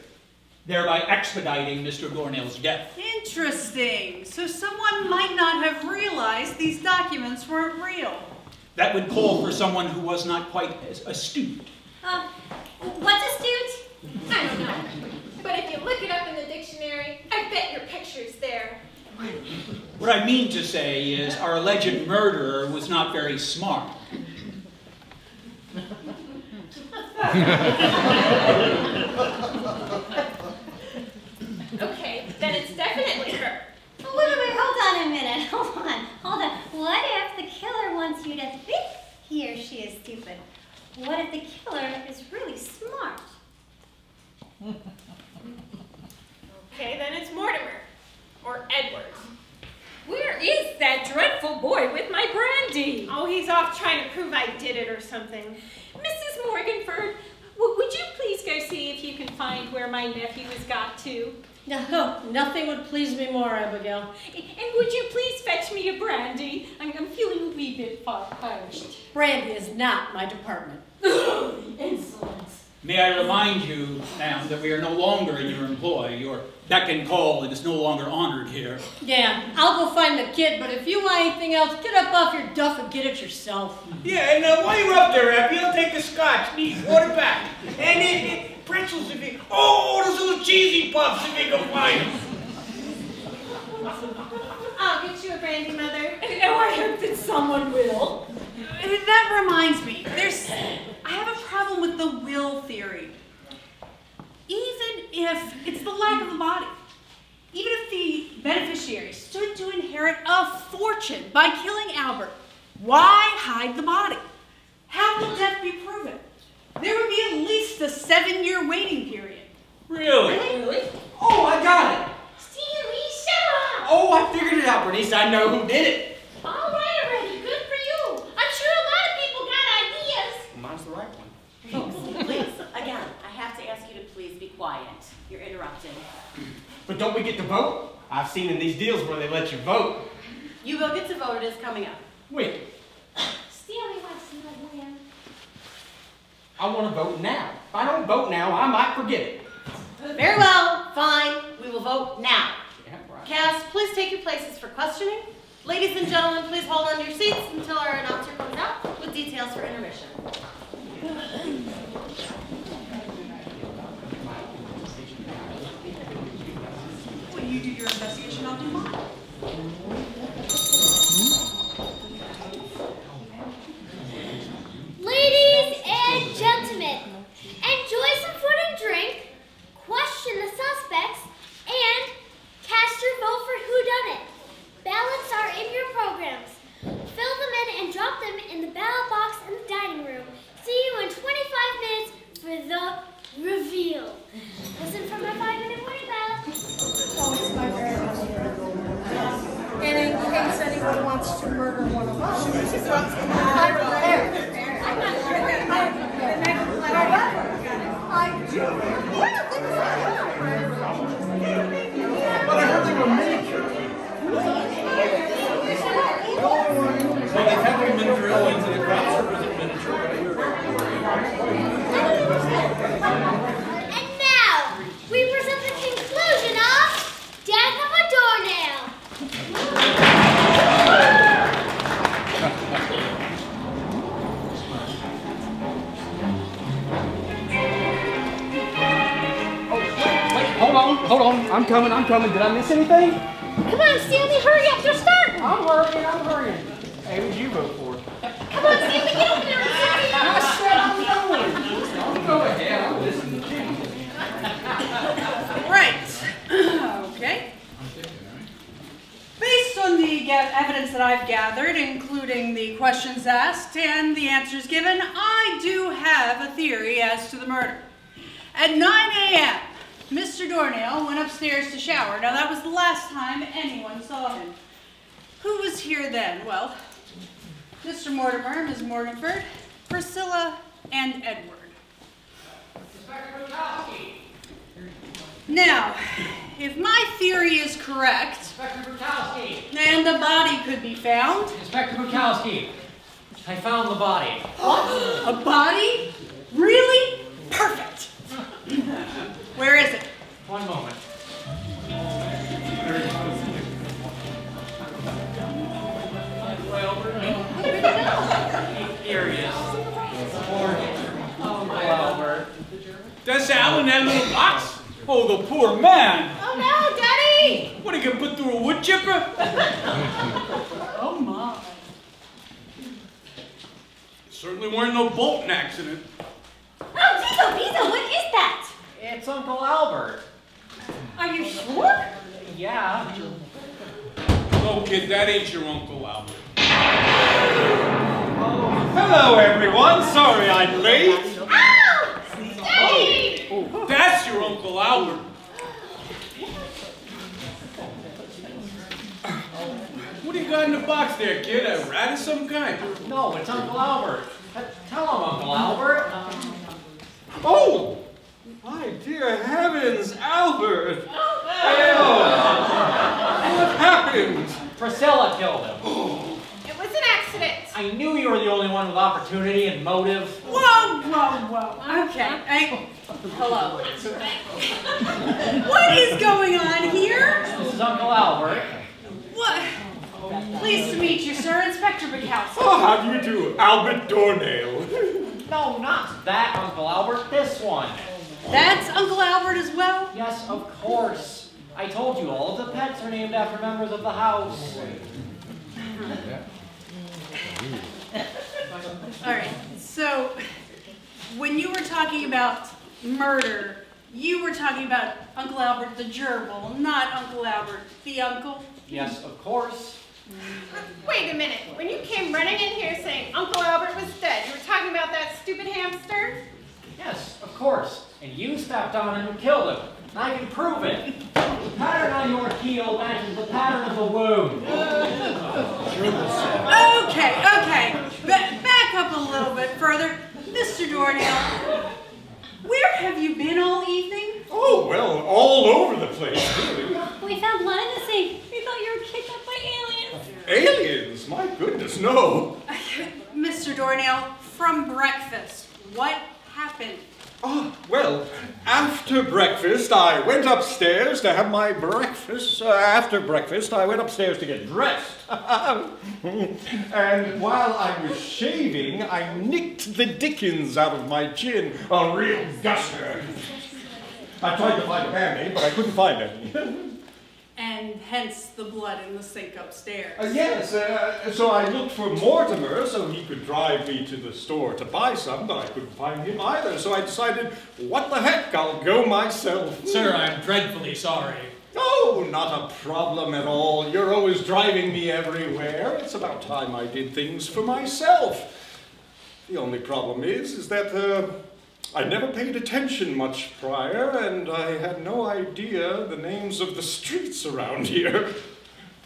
thereby expediting Mr. Dornell's death. Interesting. So someone might not have realized these documents weren't real. That would call for someone who was not quite as astute. What's astute? I don't know. But if you look it up in the dictionary, I bet your picture's there. What I mean to say is our alleged murderer was not very smart. Okay, then it's definitely her. Wait, hold on a minute. Hold on. What if the killer wants you to think he or she is stupid? What if the killer is really smart? Okay, then it's Mortimer. Or Edwards. Where is that dreadful boy with my brandy? Oh, he's off trying to prove I did it or something. Mrs. Morganford, would you please go see if you can find where my nephew has got to? No, nothing would please me more, Abigail. And would you please fetch me a brandy? I'm feeling a wee bit parched. Brandy is not my department. Insolence. May I remind you, ma'am, that we are no longer in your employ. Your beck and call is no longer honored here. Yeah, I'll go find the kid, but if you want anything else, get up off your duff and get it yourself. Yeah, and while you're up there, Abby, I'll take a scotch. Neat, water back. And pretzels if you... Oh, those little cheesy puffs if you can find them. I'll get you a brandy, Mother. Oh, I hope that someone will. That reminds me, I have a problem with the will theory. Even if it's the lack of the body, even if the beneficiary stood to inherit a fortune by killing Albert, why hide the body? How will death be proven? There would be at least a 7-year waiting period. Really? Oh, I got it. Stanley, shut up! Oh, I figured it out, Bernice. I know who did it. All right already, good for you. I'm sure a lot of people got ideas. Mine's the right one. Please, again, I have to ask you to please be quiet. You're interrupting. But don't we get to vote? I've seen in these deals where they let you vote. You will get to vote. It is coming up. Wait, I want to vote now. If I don't vote now, I might forget it. Very well, fine. We will vote now. Yeah, right. Cast, please take your places for questioning. Ladies and gentlemen, please hold on to your seats until our announcer comes out with details for intermission. Well, you do your investigation, I'll do mine. Ladies and gentlemen, enjoy some food and drink, question the suspects, and cast your vote for whodunit. Ballots are in your programs. Fill them in and drop them in the ballot box in the dining room. See you in 25 minutes for the reveal. Listen for my 5-minute warning bell. And in case anyone wants to murder one of us, I do. But I heard they were miniature. So they have them in drill into the crop service in miniature, right? And now, we present the conclusion of Death of a Doornail. Wait, hold on. I'm coming. Did I miss anything? Come on, Stanley, hurry up, you're starting. I'm hurrying. Hey, who'd you vote for? Come on, Stanley, get over there and hurry up. I said I'm going. Go ahead, I'll listen to you. Right. Okay. Based on the evidence that I've gathered, including the questions asked and the answers given, I do have a theory as to the murder. At 9 a.m., Mr. Dornail went upstairs to shower. Now, that was the last time anyone saw him. Who was here then? Well, Mr. Mortimer, Ms. Morganford, Priscilla, and Edward. Now, if my theory is correct, Inspector Bukowski! and the body could be found. Inspector Bukowski! I found the body. What? A body? Really? Perfect. Where is it? One moment. Here he is. Oh, my Albert. That's Al in that little box? Oh, the poor man. Oh no, Daddy! What, he get put through a wood chipper? Oh my. Certainly weren't no bolting accident. Oh, Diesel, what is that? It's Uncle Albert. Are you sure? Yeah. No, kid, that ain't your Uncle Albert. Hello, everyone. Sorry I'm late. Ow! Daddy! That's your Uncle Albert. What do you got in the box there, kid? A rat of some kind? No, it's Uncle Albert. Tell him, Uncle Albert. Oh! My dear heavens, Albert! What happened? Priscilla killed him. It was an accident. I knew you were the only one with opportunity and motive. Whoa. Okay. Hello. What is going on here? This is Uncle Albert. What? Pleased to meet you, sir. Inspector Bukowski. Oh, how do you do, Albert Dornail? No, not that Uncle Albert. This one. That's Uncle Albert as well? Yes, of course. I told you all of the pets are named after members of the house. All right. So, when you were talking about murder, you were talking about Uncle Albert the gerbil, not Uncle Albert the uncle? Yes, of course. Wait a minute. When you came running in here saying Uncle Albert was dead, you were talking about that stupid hamster? Yes, of course. And you stepped on him and killed him. And I can prove it. The pattern on your heel matches the pattern of the wound. Okay. Back up a little bit further. Mr. Dornail, where have you been all evening? Oh, well, all over the place, really. We found blood in the sink. We thought you were kidnapped by aliens. Aliens? My goodness, no. Mr. Dornail, from breakfast, what happened? Oh, well, after breakfast, I went upstairs to have my breakfast. After breakfast, I went upstairs to get dressed. And while I was shaving, I nicked the dickens out of my chin. A real guster. I tried to find a Band-Aid, but I couldn't find any. And hence the blood in the sink upstairs. Yes, so I looked for Mortimer so he could drive me to the store to buy some, but I couldn't find him either. So I decided, what the heck, I'll go myself. Sir, I'm dreadfully sorry. Oh, not a problem at all. You're always driving me everywhere. It's about time I did things for myself. The only problem is that I never paid attention much prior, and I had no idea the names of the streets around here.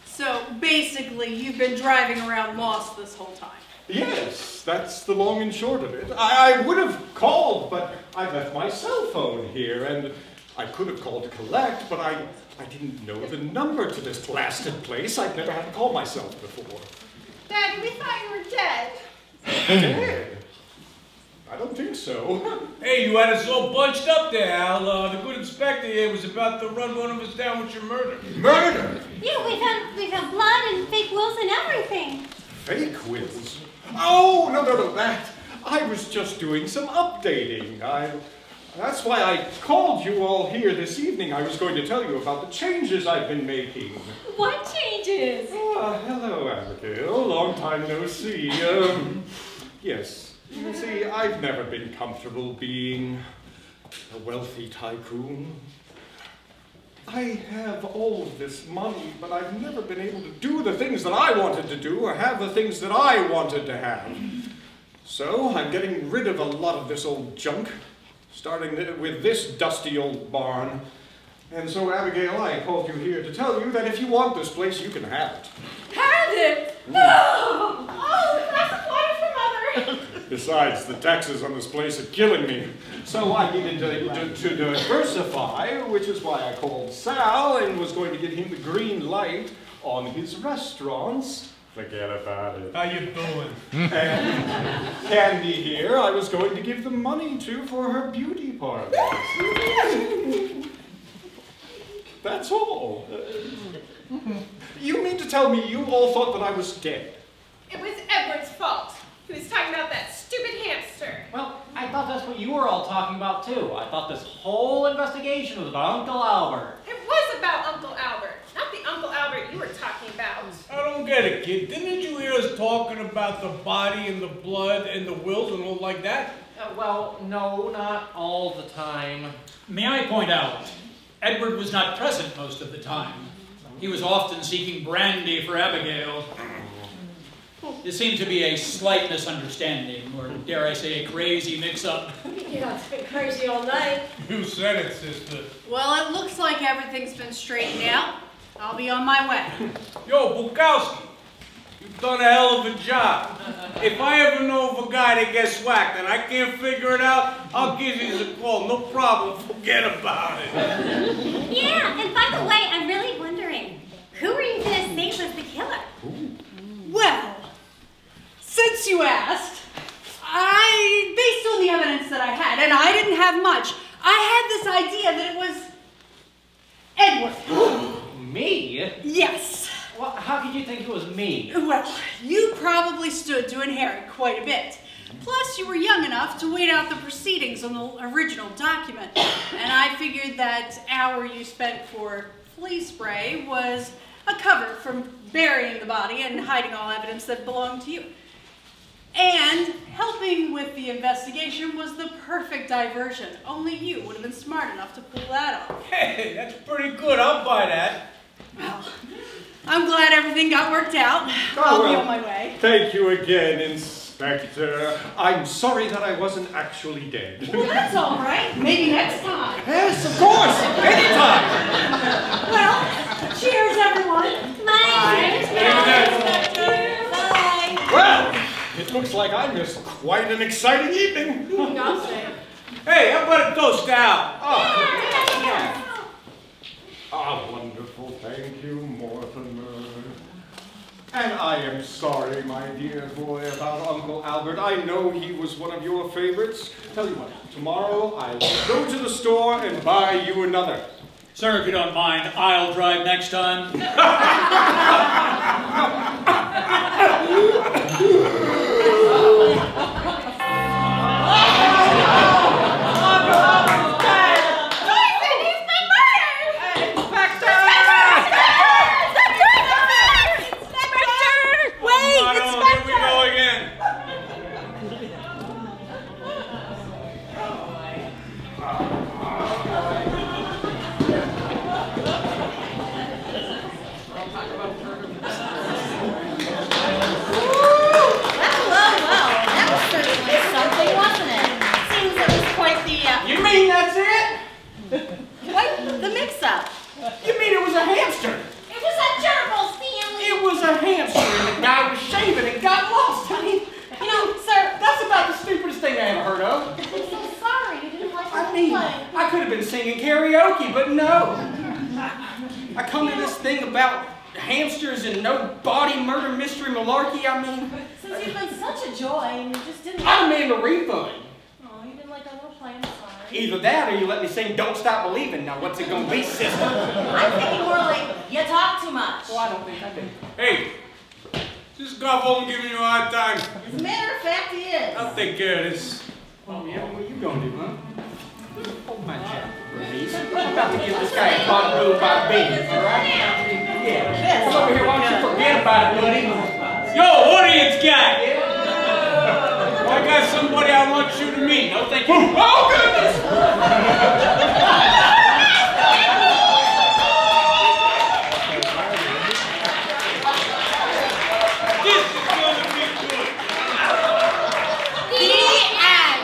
So basically, you've been driving around lost this whole time. Yes, that's the long and short of it. I would have called, but I left my cell phone here, and I could have called to collect, but I didn't know the number to this blasted place. I've never had to call myself before. Daddy, we thought you were dead. Dead? I don't think so. Hey, you had us all bunched up there, Al. The good inspector here was about to run one of us down with your murder. Murder? Yeah, we found blood and fake wills and everything. Fake wills? Oh, no, that. I was just doing some updating. That's why I called you all here this evening. I was going to tell you about the changes I've been making. What changes? Oh, hello, Abigail. Long time no see. Yes. You see, I've never been comfortable being a wealthy tycoon. I have all of this money, but I've never been able to do the things that I wanted to do or have the things that I wanted to have. So I'm getting rid of a lot of this old junk, starting with this dusty old barn. And so, Abigail, I called you here to tell you that if you want this place, you can have it. Have it? No! Oh, a glass of water for Mother. Besides, the taxes on this place are killing me. So I needed to diversify, which is why I called Sal and was going to give him the green light on his restaurants. Forget about it. How you doing? And Candy here, I was going to give the money to for her beauty parlor. That's all. You mean to tell me you all thought that I was dead? It was Edward's fault. He was talking about that stupid hamster. Well, I thought that's what you were all talking about too. I thought this whole investigation was about Uncle Albert. It was about Uncle Albert, not the Uncle Albert you were talking about. I don't get it, kid. Didn't you hear us talking about the body and the blood and the wills and all like that? Well, no, not all the time. May I point out, Edward was not present most of the time. He was often seeking brandy for Abigail. There seemed to be a slight misunderstanding, or dare I say, a crazy mix-up. Yeah, it's been crazy all night. You said it, sister. Well, it looks like everything's been straightened out. I'll be on my way. Yo, Bukowski, you've done a hell of a job. If I ever know of a guy that gets whacked and I can't figure it out, I'll give you a call. No problem. Forget about it. Yeah, and by the way, I'm really wondering, who are you going to say was the killer? Well, since you asked, based on the evidence that I had, and I didn't have much, I had this idea that it was Edward. Me? Yes. Well, how could you think it was me? Well, you probably stood to inherit quite a bit. Plus, you were young enough to wait out the proceedings on the original document. And I figured that hour you spent for flea spray was a cover from burying the body and hiding all evidence that belonged to you. And helping with the investigation was the perfect diversion. Only you would have been smart enough to pull that off. Hey, that's pretty good. I'll buy that. Well, I'm glad everything got worked out. I'll be on my way. Thank you again, Inspector. I'm sorry that I wasn't actually dead. Well, that's all right. Maybe next time. Yes, of course. Anytime. Well, cheers, everyone. Bye. Bye. Well, it looks like I missed quite an exciting evening. Hey, how about a toast out? Ah, wonderful. Thank you, Mortimer. And I am sorry, my dear boy, about Uncle Albert. I know he was one of your favorites. Tell you what, tomorrow I'll go to the store and buy you another. Sir, if you don't mind, I'll drive next time. Don't Stop Believing. Now, what's it gonna be, sister? I'm thinking more like, you talk too much. Well, I don't think I do. Hey, this Garbo giving you a hard time. As a matter of fact, he is. I'll take care of this. Oh, yeah, what you gonna do, huh? Hold my jacket, Bernice. I'm about to give this guy a pot of blue by beans, all right? Yeah. Come over here, why don't you forget about it, buddy? Yo, audience guy! I got somebody I want you to meet. No, thank you. Oh, goodness! This is gonna be good. The end.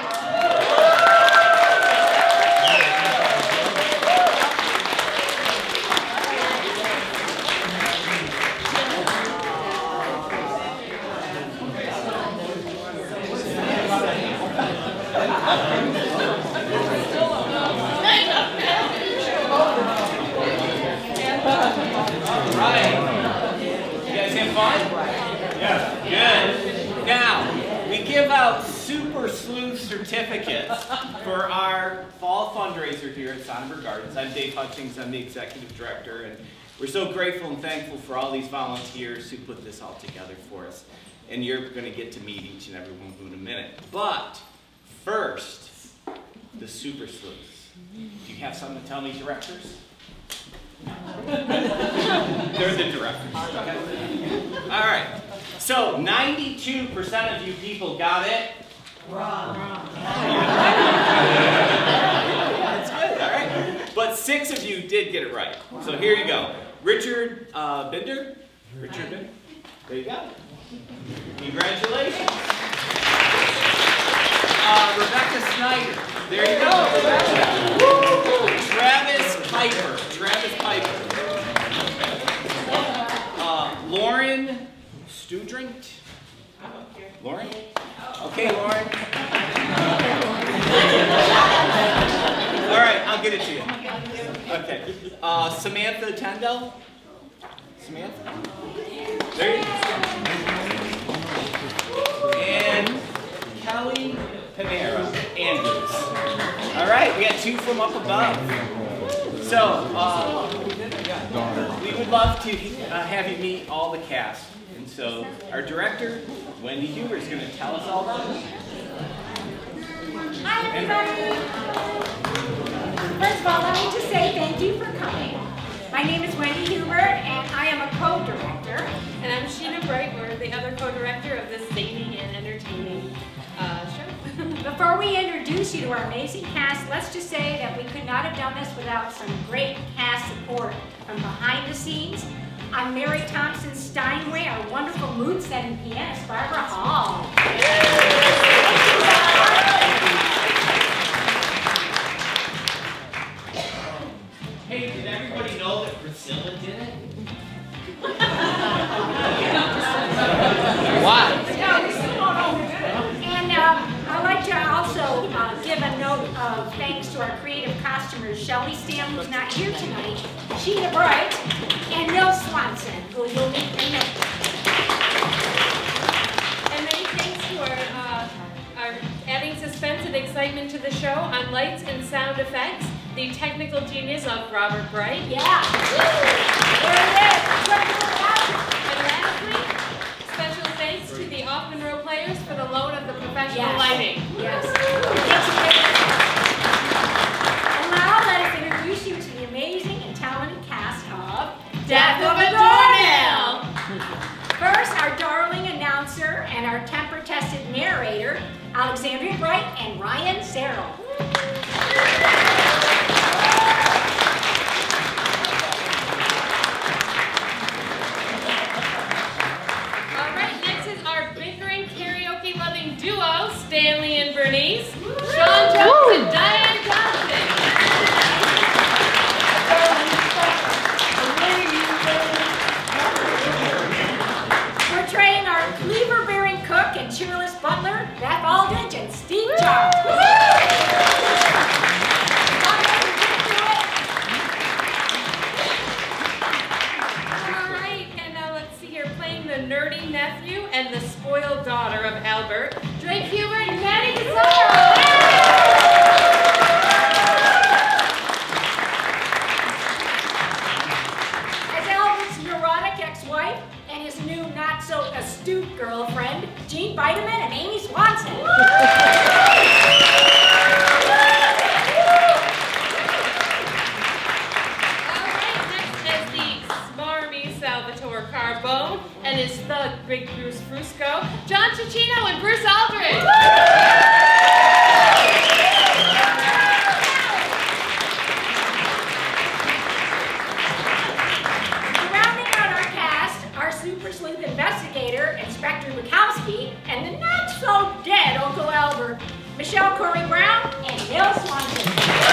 Certificates for our fall fundraiser here at Sonnenberg Gardens. I'm Dave Hutchings, I'm the executive director, and we're so grateful and thankful for all these volunteers who put this all together for us. And you're going to get to meet each and every one of them in a minute. But first, the super sleuths. Do you have something to tell me, directors? They're the directors. Okay. All right. So 92% of you people got it. That's good, all right. But 6 of you did get it right. So here you go. Richard Binder. Richard Binder. There you go. Congratulations. Rebecca Snyder. There you go, Rebecca. Travis Piper. Travis Piper. Lauren Studrint. Lauren? Okay, Lauren. All right, I'll get it to you. Okay. Samantha Tendell. Samantha? There you go. And Kelly Panera Andrews. All right, we got 2 from up above. So, we would love to have you meet all the cast. And so, our director, Wendy Huber, is going to tell us all about it. Hi, everybody. First of all, let me just say thank you for coming. My name is Wendy Huber, and I am a co-director. And I'm Sheena Brightword, the other co-director of this zany and entertaining show. Before we introduce you to our amazing cast, let's just say that we could not have done this without some great cast support from behind the scenes. I'm Mary Thompson Steinway, our wonderful mood-setting pianist, Barbara Hall. Hey, did everybody know that Priscilla did it? Why? And I'd like to also give a note of thanks to our creative costumers, Shelley Stam, who's not here tonight, Sheena Bright, and Neil Swanson, who you'll meet in a minute. lights and sound effects, the technical genius of Robert Bright. Yeah. There it is. And lastly, special thanks to the Hoffman Row players for the loan of the professional lighting. Yes. And now let us introduce you to the amazing and talented cast of Death of a Doornail! First, our darling announcer and our temper-tested narrator, Alexandria Bright and Ryan Serrell. All right, next is our bickering karaoke-loving duo, Stanley and Bernice, Sean Jones and Diane Johnson. Portraying our cleaver-bearing cook and cheerless butler, Beth Aldridge and Steve Charles. All right, and now let's see here, playing the nerdy nephew and the spoiled daughter of Albert, Drake Hubert and Maddie Gazzaro. As Albert's neurotic ex-wife and his new not-so-astute girlfriend, Jean Biderman and Amy Swanson. Salvatore Carbone and his thug Big Bruce Frusco, John Cicchino and Bruce Aldridge. Rounding out our cast, our super sleuth investigator, Inspector Bukowski, and the not-so-dead Uncle Albert, Michelle Corey Brown and Neil Swanson.